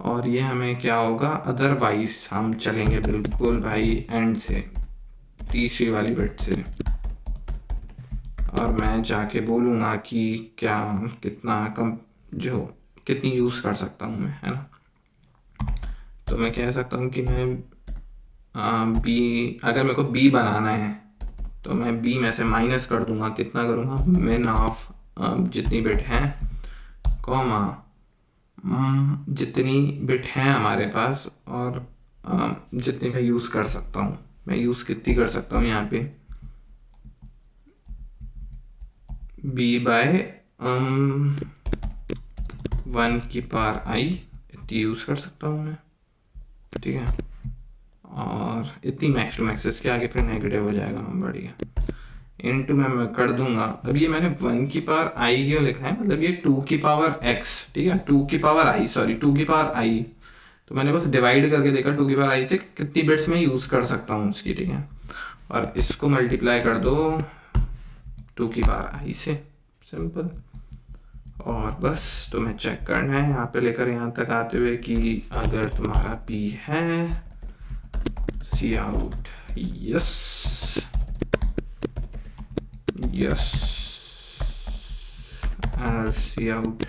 और ये हमें क्या होगा, अदरवाइज हम चलेंगे बिल्कुल भाई एंड से, 30वीं वाली बिट से, और मैं जाके बोलूँगा कि क्या कितना कम, जो कितनी यूज़ कर सकता हूँ मैं, है ना। तो मैं कह सकता हूँ कि मैं बी, अगर मेरे को बी बनाना है तो मैं बी में से माइनस कर दूंगा, कितना करूँगा, मिन ऑफ जितनी बिट हैं, कॉमा जितनी बिट हैं हमारे पास, और जितनी मैं यूज़ कर सकता हूँ। मैं यूज़ कितनी कर सकता हूँ यहाँ पे, b बाय 1 की पावर i इतनी यूज़ कर सकता हूँ मैं, ठीक है। और इतनी मैक्स टू मैक्स, इसके आगे फिर नेगेटिव हो जाएगा नंबर, ठीक है। इनटू मैं कर दूंगा। अब ये मैंने 1 की पावर आई क्यों लिखा है, मतलब ये 2 की पावर x, ठीक है, 2 की पावर आई, सॉरी 2 की पावर आई, तो मैंने बस डिवाइड करके देखा 2 की पावर आई से कितनी बिट्स में यूज़ कर सकता हूँ उसकी, ठीक है। और इसको मल्टीप्लाई कर दो 2 की पावर आई से, सिंपल। और बस तुम्हें चेक करना है यहाँ पे लेकर यहाँ तक आते हुए कि अगर तुम्हारा p है, सी आउट यस यस, और सी आउट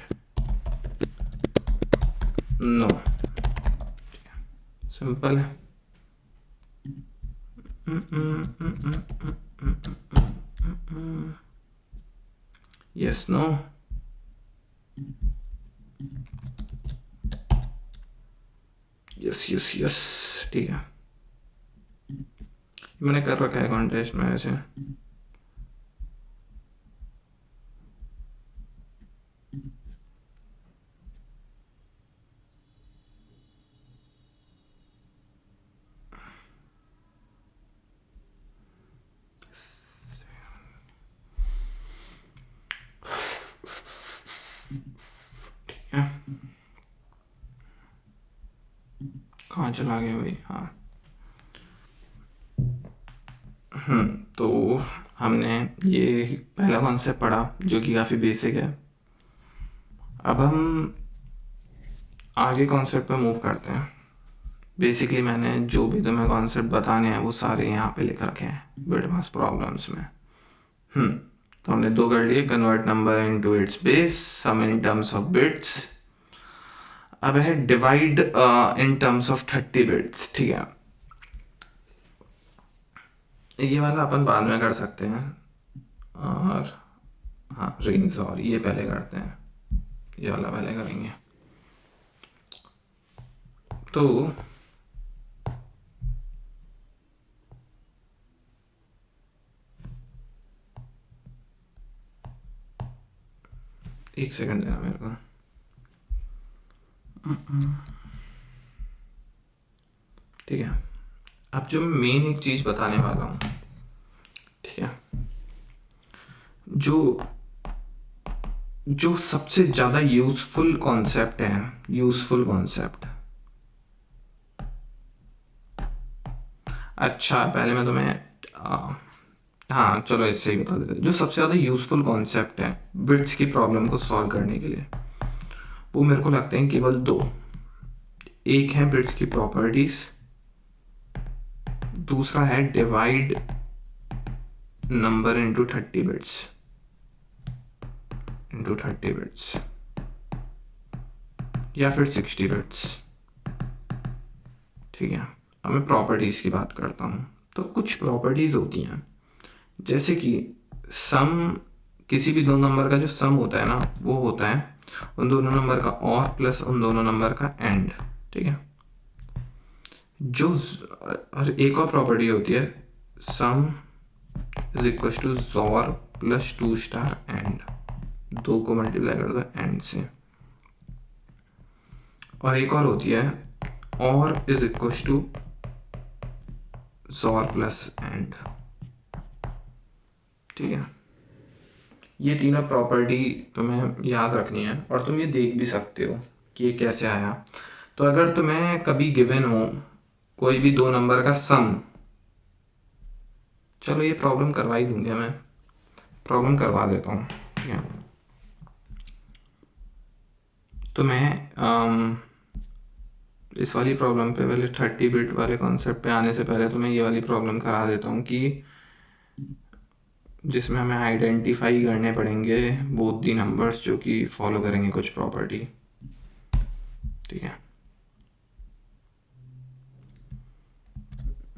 नो, सिंपल है। Yes no, yes yes yes, ठीक है। मैंने कर रखा है कॉन्टेस्ट में ऐसे। ठीक है, कहाँ चला गया भाई, हाँ। तो हमने ये पहला कॉन्सेप्ट पढ़ा जो कि काफ़ी बेसिक है। अब हम आगे कॉन्सेप्ट पे मूव करते हैं। बेसिकली मैंने जो भी तुम्हें कॉन्सेप्ट बताने हैं वो सारे यहाँ पे लिख रखे हैं बिटमास प्रॉब्लम्स में। तो हमने दो कर लिए, convert number into its base, sum in terms of bits. अब है divide in terms of 30 bits, ठीक है। ये वाला अपन बाद में कर सकते हैं, और हाँ रिंग्स, और ये पहले करते हैं, ये वाला पहले करेंगे। तो एक सेकंड देना मेरे को। ठीक है, अब जो मेन एक चीज़ बताने वाला हूँ, ठीक है, जो सबसे ज़्यादा यूजफुल कॉन्सेप्ट है, यूजफुल कॉन्सेप्ट। अच्छा पहले मैं तुम्हें हाँ चलो इससे ही बता देते, जो सबसे ज़्यादा यूजफुल कॉन्सेप्ट है बिट्स की प्रॉब्लम को सॉल्व करने के लिए, वो मेरे को लगते हैं केवल दो। एक है बिट्स की प्रॉपर्टीज, दूसरा है divide number into 30 bits, into 30 bits, या फिर 60 बिट्स, ठीक है। अब मैं प्रॉपर्टीज की बात करता हूँ। तो कुछ प्रॉपर्टीज होती हैं, जैसे कि सम, किसी भी दो नंबर का जो सम होता है ना, वो होता है उन दोनों नंबर का और प्लस उन दोनों नंबर का एंड, ठीक है। जो और एक और प्रॉपर्टी होती है, सम इज इक्वल टू जोर प्लस 2 स्टार एंड, दो को मल्टीप्लाई कर दो एंड से। और एक और होती है और इज इक्वल टू जोर प्लस एंड, ठीक है। ये तीनों प्रॉपर्टी तुम्हें याद रखनी है, और तुम ये देख भी सकते हो कि ये कैसे आया। तो अगर तुम्हें कभी गिवन हो कोई भी दो नंबर का सम, चलो ये प्रॉब्लम करवा ही दूंगा, मैं प्रॉब्लम करवा देता हूँ, ठीक है। तो मैं इस वाली प्रॉब्लम पे पहले 30 बिट वाले कॉन्सेप्ट पे आने से पहले तुम्हें ये वाली प्रॉब्लम करा देता हूँ, कि जिसमें हमें आइडेंटिफाई करने पड़ेंगे बोथ दी नंबर्स जो कि फॉलो करेंगे कुछ प्रॉपर्टी, ठीक है।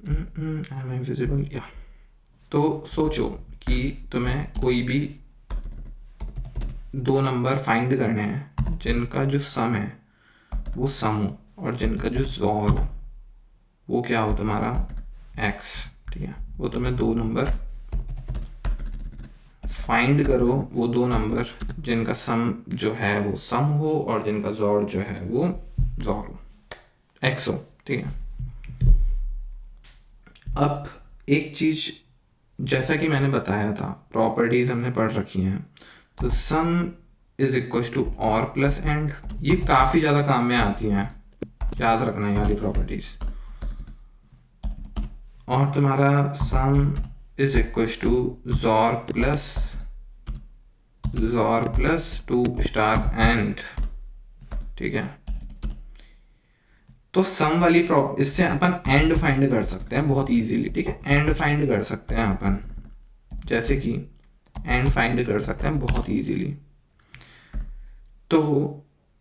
am I visible? या तो सोचो कि तुम्हें कोई भी दो नंबर फाइंड करने हैं जिनका जो सम है वो सम हो, और जिनका जो जोर हो वो क्या हो, तुम्हारा x, ठीक है। वो तुम्हें दो नंबर फाइंड करो वो दो नंबर जिनका सम जो है वो सम हो और जिनका जोड़ जो है वो जोड़ हो, एक्स हो, ठीक है। अब एक चीज जैसा कि मैंने बताया था, प्रॉपर्टीज हमने पढ़ रखी हैं, तो सम इज इक्वल टू और प्लस एंड, ये काफी ज्यादा काम में आती हैं, याद रखना ये वाली प्रॉपर्टीज। और तुम्हारा सम इज इक्वल टू जोर प्लस टू स्टार एंड, ठीक है। तो सम वाली इससे अपन एंड फाइंड कर सकते हैं बहुत इजीली, ठीक है। एंड फाइंड कर सकते हैं अपन, जैसे कि एंड फाइंड कर सकते हैं बहुत इजीली। तो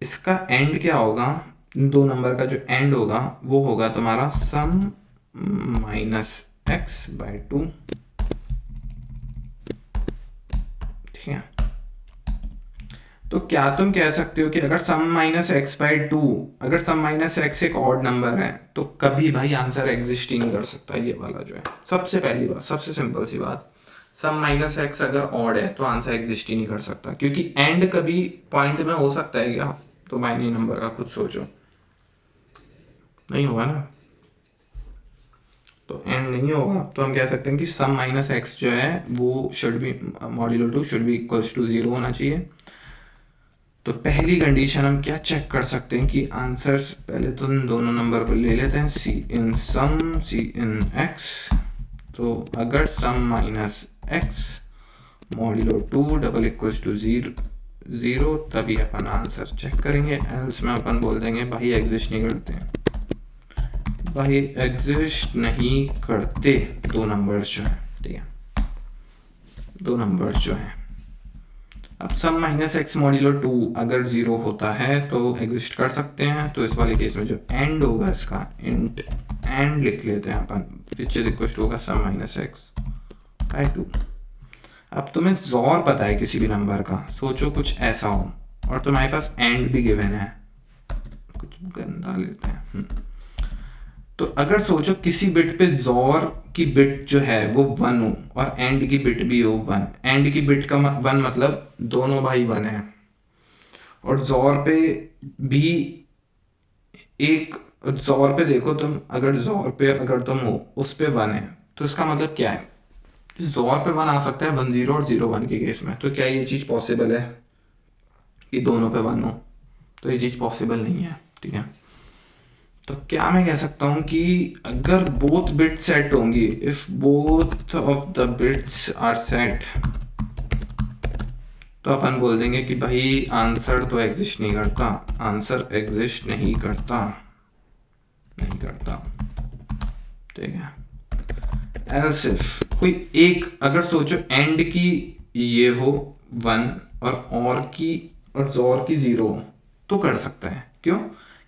इसका एंड क्या होगा, दो नंबर का जो एंड होगा वो होगा तुम्हारा सम माइनस एक्स बाय 2, ठीक है। तो क्या तुम कह सकते हो कि अगर सम माइनस एक्स बाई 2, अगर सम माइनस एक्स एक ऑड नंबर है तो कभी भाई आंसर एग्जिस्ट ही नहीं कर सकता, ये वाला जो है सबसे पहली बात, सबसे सिंपल सी बात। सम माइनस एक्स अगर ऑड है तो आंसर एग्जिस्ट ही नहीं कर सकता, क्योंकि एंड कभी पॉइंट में हो सकता है क्या, तो बाइनरी नंबर का खुद सोचो, नहीं होगा ना। तो एंड नहीं होगा तो हम कह सकते हैं कि सम माइनस एक्स जो है वो should be modulo 2 should be equals to 0 होना चाहिए। तो पहली कंडीशन हम क्या चेक कर सकते हैं कि आंसर, पहले तो इन दोनों नंबर को ले लेते हैं, सी इन सम सी इन एक्स। तो अगर sum minus x modulo 2 double equals to 0 तभी अपन आंसर चेक करेंगे, एल्स में अपन बोल देंगे भाई एग्जिस्ट नहीं करते, भाई एग्जिस्ट नहीं करते दो नंबर्स जो है, ठीक है, दो नंबर्स जो है। अब सम माइनस एक्स मॉड्यूलो 2 अगर 0 होता है तो एग्जिस्ट कर सकते हैं। तो इस वाले केस में जो एंड होगा इसका इंट एंड लिख लेते हैं अपन, विच इज इक्वल टू होगा सम माइनस एक्स बाय 2। अब तुम्हें जोर पता है किसी भी नंबर का, सोचो कुछ ऐसा हो और तुम्हारे पास एंड भी गिवन है, कुछ गंदा लेते हैं। तो अगर सोचो किसी बिट पे जोर की बिट जो है वो 1 हो और एंड की बिट भी हो 1, एंड की बिट का 1 मतलब दोनों भाई 1 है, और जोर पे भी एक, जोर पे देखो तुम, अगर जोर पे अगर तुम हो उस पे 1 है, तो इसका मतलब क्या है, जोर पे 1 आ सकता है 1 0 और 0 1 के केस में। तो क्या ये चीज पॉसिबल है कि दोनों पे 1 हो, तो ये चीज पॉसिबल नहीं है, ठीक है। तो क्या मैं कह सकता हूं कि अगर बोथ बिट सेट होंगी, if both of the bits are set, तो अपन बोल देंगे कि भाई आंसर तो एग्जिस्ट नहीं करता, आंसर एग्जिस्ट नहीं करता, ठीक है। एल्स इफ कोई एक, अगर सोचो एंड की ये हो 1 और की और जोर की 0 हो तो कर सकता है, क्यों,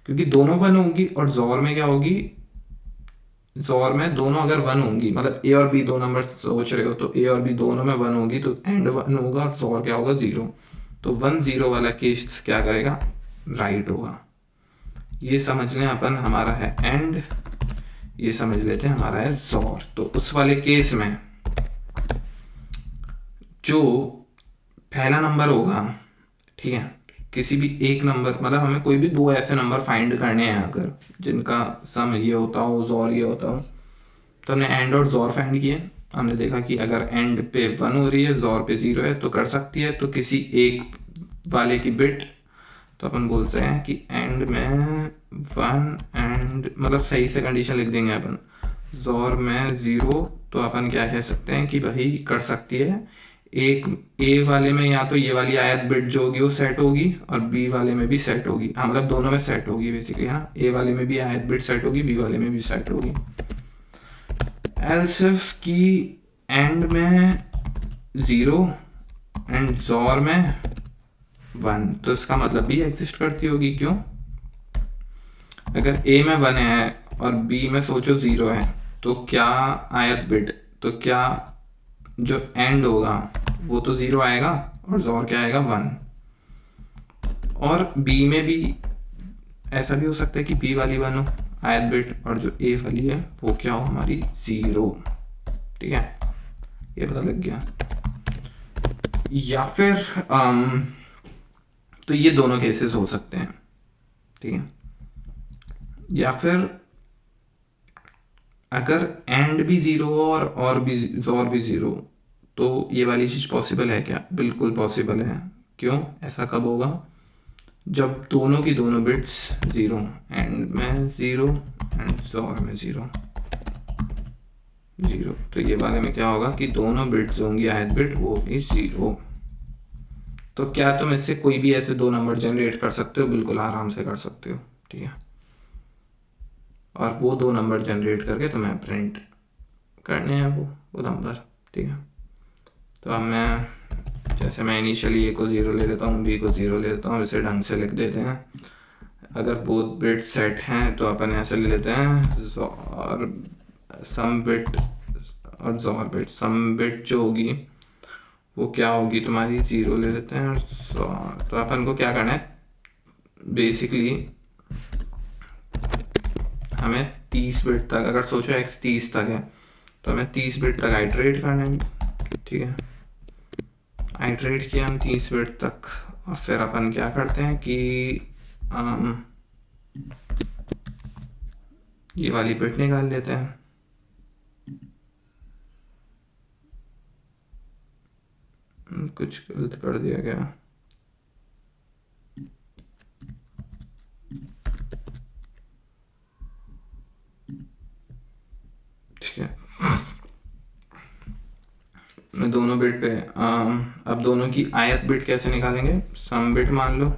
क्योंकि दोनों 1 होंगी और जोर में क्या होगी, जोर में दोनों अगर 1 होंगी, मतलब ए और बी दो नंबर सोच रहे हो तो ए और बी दोनों में 1 होगी तो एंड 1 होगा और जोर क्या होगा 0, तो 1 0 वाला केस क्या करेगा, राइट होगा। ये समझ लें अपन, हमारा है एंड, ये समझ लेते हैं हमारा है जोर। तो उस वाले केस में जो पहला नंबर होगा, ठीक है, किसी भी एक नंबर, मतलब हमें कोई भी दो ऐसे नंबर फाइंड करने हैं अगर जिनका सम ये होता हो जोर ये होता हो, तो हमने एंड और जोर फाइंड किए, हमने देखा कि अगर एंड पे 1 हो रही है जोर पे 0 है तो कर सकती है। तो किसी एक वाले की बिट, तो अपन बोलते हैं कि एंड में 1 एंड, मतलब सही से कंडीशन लिख देंगे अपन, जोर में 0, तो अपन क्या कह सकते हैं कि भाई कर सकती है, एक ए वाले में या तो ये वाली आयत बिट जो होगी वो सेट होगी और बी वाले में भी सेट होगी, हाँ मतलब दोनों में सेट होगी बेसिकली, है ना, ए वाले में भी आयत बिट सेट होगी, बी वाले में भी सेट होगी। एल्स इफ की एंड में 0 एंड जोर में 1, तो इसका मतलब भी एग्जिस्ट करती होगी, क्यों, अगर ए में 1 है और बी में सोचो 0 है तो क्या आयत बिट, तो क्या जो एंड होगा वो तो 0 आएगा और जोर क्या आएगा 1, और बी में भी ऐसा भी हो सकता है कि बी वाली 1 हो आयत बिट और जो ए वाली है वो क्या हो हमारी 0, ठीक है, ये पता लग गया। या फिर तो ये दोनों केसेस हो सकते हैं, ठीक है। या फिर अगर एंड भी ज़ीरो और भी ज़ीरो, तो ये वाली चीज़ पॉसिबल है क्या? बिल्कुल पॉसिबल है। क्यों? ऐसा कब होगा? जब दोनों की दोनों बिट्स ज़ीरो, एंड में ज़ीरो एंड ज़ोर में ज़ीरो ज़ीरो, तो ये वाले में क्या होगा कि दोनों बिट्स होंगी आयत बिट वो होगी ज़ीरो। तो क्या तुम इससे कोई भी ऐसे दो नंबर जनरेट कर सकते हो? बिल्कुल आराम से कर सकते हो, ठीक है। और वो दो नंबर जनरेट करके तुम्हें प्रिंट करने हैं वो नंबर, ठीक है। तो अब मैं इनिशियली ए को ज़ीरो ले लेता हूँ, बी को ज़ीरो ले लेता हूँ, इसे ढंग से लिख देते हैं। अगर बोथ बिट सेट हैं तो अपन ऐसे ले लेते हैं और सम बिट और ज़ोर बिट। सम बिट जो होगी वो क्या होगी तुम्हारी? ज़ीरो ले लेते हैं। और तो अपन को क्या करना है, बेसिकली हमें 30 बिट तक, अगर सोचो x 30 तक है तो हमें 30 बिट तक आइट्रेट करना है, ठीक है। आइट्रेट किया हम 30 बिट तक, और फिर अपन क्या करते हैं कि ये वाली बिट निकाल लेते हैं। कुछ गलत कर दिया गया, ठीक है। मैं दोनों बिट पे अब दोनों की आयत बिट कैसे निकालेंगे? सम बिट मान लो,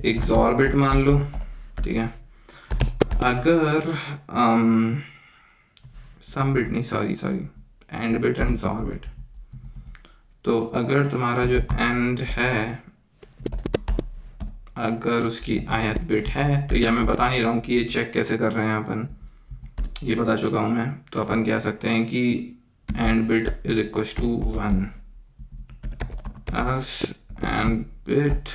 एक ज़ोर बिट मान लो, ठीक है। अगर सम बिट नहीं, sorry and bit and XOR bit. तो अगर तुम्हारा जो एंड है अगर उसकी आयत बिट है, तो यह मैं बता नहीं रहा हूँ कि ये चेक कैसे कर रहे हैं अपन, ये बता चुका हूँ मैं। तो अपन कह सकते हैं कि and bit is equal to 1 else and bit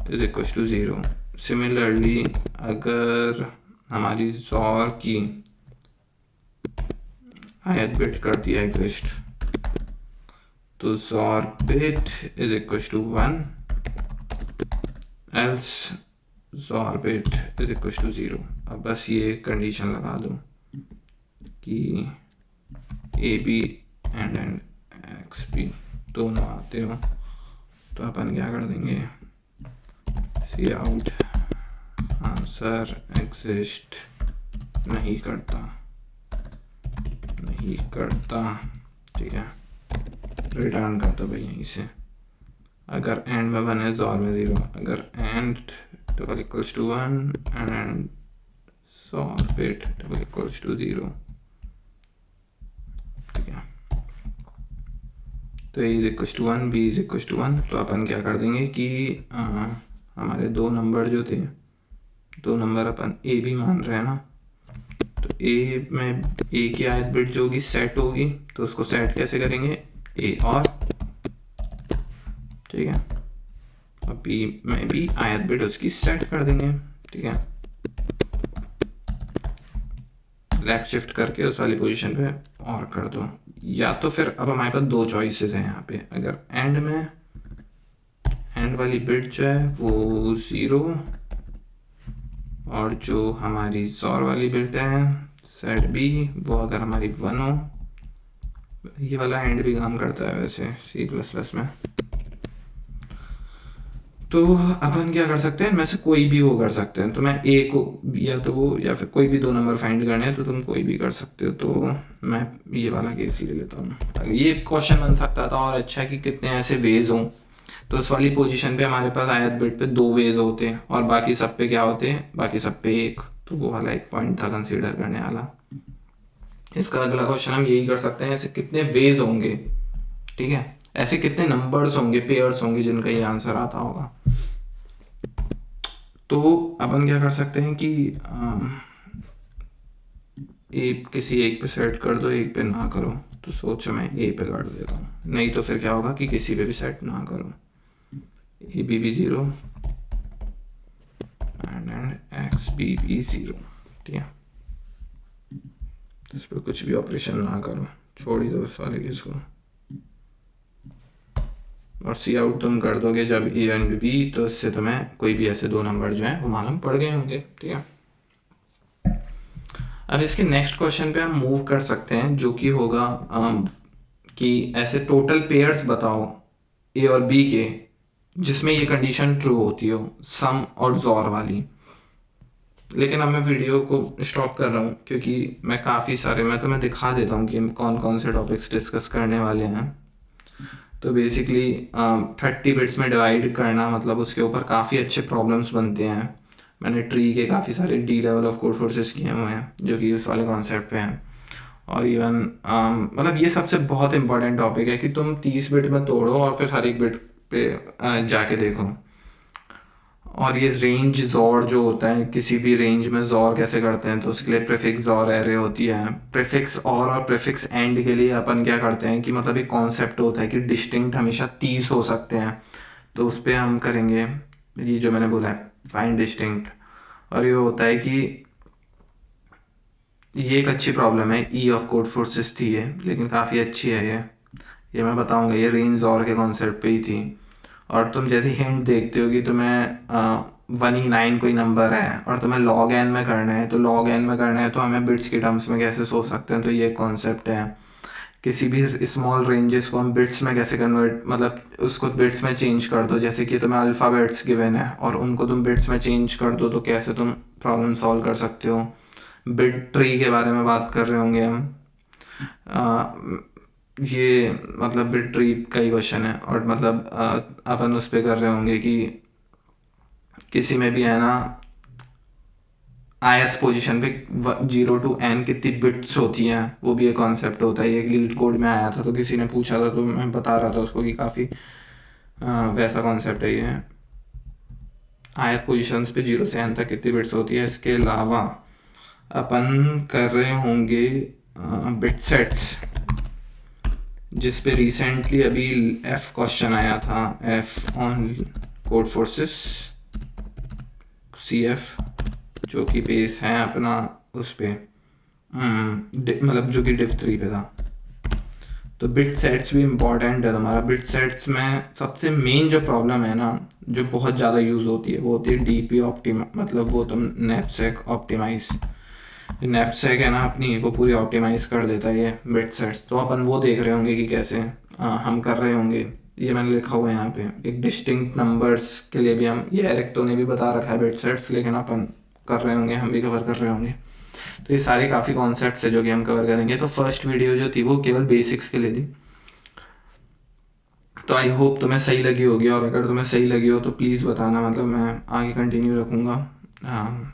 is equal to 0। Similarly अगर हमारी ज़ोर की आयत बिट करती है एग्जिस्ट, तो xor bit is equal to 1 else xor bit is equal to 0। अब बस ये कंडीशन लगा दो कि a b and x b दोनों आते हो, तो अपन क्या कर देंगे, सी आउट आंसर एग्जिस्ट नहीं करता, ठीक है। रिटर्न कर दो भाई यहीं से। अगर एंड में 1 है ज़ोर में 0, अगर and double equals to 1 and XOR bit double equals to 0, ठीक है। तो A is equals to 1, B is equals to 1। तो अपन क्या कर देंगे कि हमारे दो नंबर जो थे, दो नंबर अपन ए बी मान रहे हैं ना, तो ए में ए की आयत बिट जो होगी सेट होगी, तो उसको सेट कैसे करेंगे, ए और, ठीक है। और बी में भी आयत बिट उसकी सेट कर देंगे, ठीक है। लेफ्ट शिफ्ट करके उस वाली पोजीशन पे और कर दो। या तो फिर अब हमारे पास दो चॉइसेस हैं यहाँ पे। अगर एंड में एंड वाली बिट जो है वो 0, और जो हमारी ज़ोर वाली बिट है सेट बी वो अगर हमारी 1 हो। ये वाला एंड भी काम करता है वैसे C++ में। तो अपन क्या कर सकते हैं, इनमें से कोई भी वो कर सकते हैं। तो मैं ए को या तो वो या फिर कोई भी दो नंबर फाइंड करने हैं तो तुम कोई भी कर सकते हो। तो मैं ये वाला केस ही ले लेता हूँ। ये क्वेश्चन बन सकता था और अच्छा कि कितने ऐसे वेज हों। तो इस वाली पोजीशन पे हमारे पास आयत बिट पे 2 वेज होते हैं और बाकी सब पे क्या होते हैं, बाकी सब पे 1। तो वो वाला एक पॉइंट था कंसीडर करने वाला। इसका अगला क्वेश्चन हम यही कर सकते हैं, ऐसे कितने वेज होंगे, ठीक है, ऐसे कितने नंबर्स होंगे, पेयर्स होंगे जिनका ये आंसर आता होगा। तो अपन क्या कर सकते हैं कि किसी एक पे सेट कर दो, एक पे ना करो। तो सोचो मैं ए पे कर देता हूँ, नहीं तो फिर क्या होगा कि किसी पे भी सेट ना करो, ए बी भी 0 एंड एक्स बी भी 0, ठीक है। इस पर कुछ भी ऑपरेशन ना करो, छोड़ ही दो इस वाले केस को। और सी आउट तुम कर दोगे जब ए एंड बी, तो इससे तुम्हें कोई भी ऐसे दो नंबर जो हैं वो मालूम पड़ गए होंगे। ठीक है, अब इसके नेक्स्ट क्वेश्चन पे हम मूव कर सकते हैं, जो कि होगा कि ऐसे टोटल पेयर्स बताओ ए और बी के जिसमें ये कंडीशन ट्रू होती हो, सम और जोर वाली। लेकिन अब मैं वीडियो को स्टॉप कर रहा हूँ क्योंकि मैं तुम्हें दिखा देता हूँ कि हम कौन कौन से टॉपिक्स डिस्कस करने वाले हैं। तो बेसिकली 30 बिट्स में डिवाइड करना मतलब उसके ऊपर काफ़ी अच्छे प्रॉब्लम्स बनते हैं। मैंने ट्री के काफ़ी सारे D level of code forces किए हुए हैं जो कि उस वाले कॉन्सेप्ट पे हैं। और इवन मतलब ये सबसे बहुत इंपॉर्टेंट टॉपिक है कि तुम 30 बिट में तोड़ो और फिर हर एक बिट पे जाके देखो। और ये रेंज जॉर जो होता है, किसी भी रेंज में जॉर कैसे करते हैं, तो उसके लिए प्रीफिक्स जॉर एरे होती है। प्रीफिक्स और प्रीफिक्स एंड के लिए अपन क्या करते हैं कि मतलब एक कॉन्सेप्ट होता है कि डिस्टिंक्ट हमेशा 30 हो सकते हैं, तो उस पर हम करेंगे ये जो मैंने बोला है फाइंड डिस्टिंक्ट। और ये होता है कि ये एक अच्छी प्रॉब्लम है, ई ऑफ कोड फोर्सेस थी ये, लेकिन काफ़ी अच्छी है ये मैं बताऊंगा, ये रेंज और के कॉन्सेप्ट पे ही थी। और तुम जैसे हिंट देखते हो कि तुम्हें 1E9 कोई नंबर है और तुम्हें log n में करना है, तो log n में करना है तो हमें बिट्स के टर्म्स में कैसे सोच सकते हैं, तो ये कॉन्सेप्ट है। किसी भी स्मॉल रेंजेस को हम बिट्स में कैसे कन्वर्ट, मतलब उसको बिट्स में चेंज कर दो, जैसे कि तुम्हें अल्फ़ाबेट्स गिवन है और उनको तुम बिट्स में चेंज कर दो, तो कैसे तुम प्रॉब्लम सॉल्व कर सकते हो। बिट ट्री के बारे में बात कर रहे होंगे हम। ये मतलब बिट ट्री का ही क्वेश्चन है, और मतलब अपन उस पर कर रहे होंगे कि किसी में भी है ना आयत पोजीशन पे 0 to n कितनी बिट्स होती हैं, वो भी एक कॉन्सेप्ट होता है। ये एक लीड कोड में आया था, तो किसी ने पूछा था तो मैं बता रहा था उसको कि काफ़ी वैसा कॉन्सेप्ट है ये। आयत पोजीशंस पे 0 से n तक कितनी बिट्स होती है। इसके अलावा अपन कर रहे होंगे बिट सेट्स, जिस पे रिसेंटली अभी एफ क्वेश्चन आया था, F on Codeforces C F, जो कि बेस है अपना उस पे मतलब जो कि डिव 3 पे था। तो बिट सेट्स भी इम्पॉर्टेंट है तुम्हारा। बिट सेट्स में सबसे मेन जो प्रॉब्लम है ना, जो बहुत ज़्यादा यूज़ होती है, वो होती है डीपी ऑप्टिमा, मतलब वो तुम नैपसैक ऑप्टिमाइज। नैपसैक है ना अपनी, वो पूरी ऑप्टिमाइज कर देता है ये बिट सेट्स। तो अपन वो देख रहे होंगे कि कैसे हम कर रहे होंगे। ये मैंने लिखा हुआ है यहाँ पे, एक डिस्टिंक्ट नंबर्स के लिए भी हम, ये एरिक्टो ने भी बता रखा है बिट सेट्स, लेकिन अपन कर रहे होंगे, हम भी कवर कर रहे होंगे। तो ये सारे काफ़ी कॉन्सेप्ट्स है जो कि हम कवर करेंगे। तो फर्स्ट वीडियो जो थी वो केवल बेसिक्स के लिए थी। तो आई होप तुम्हें सही लगी होगी, और अगर तुम्हें सही लगी हो तो प्लीज़ बताना, मतलब मैं आगे कंटिन्यू रखूँगा।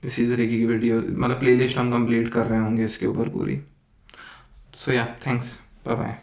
इसी तरीके की वीडियो, मतलब प्लेलिस्ट हम कंप्लीट कर रहे होंगे इसके ऊपर पूरी। सो या थैंक्स, बाय बाय।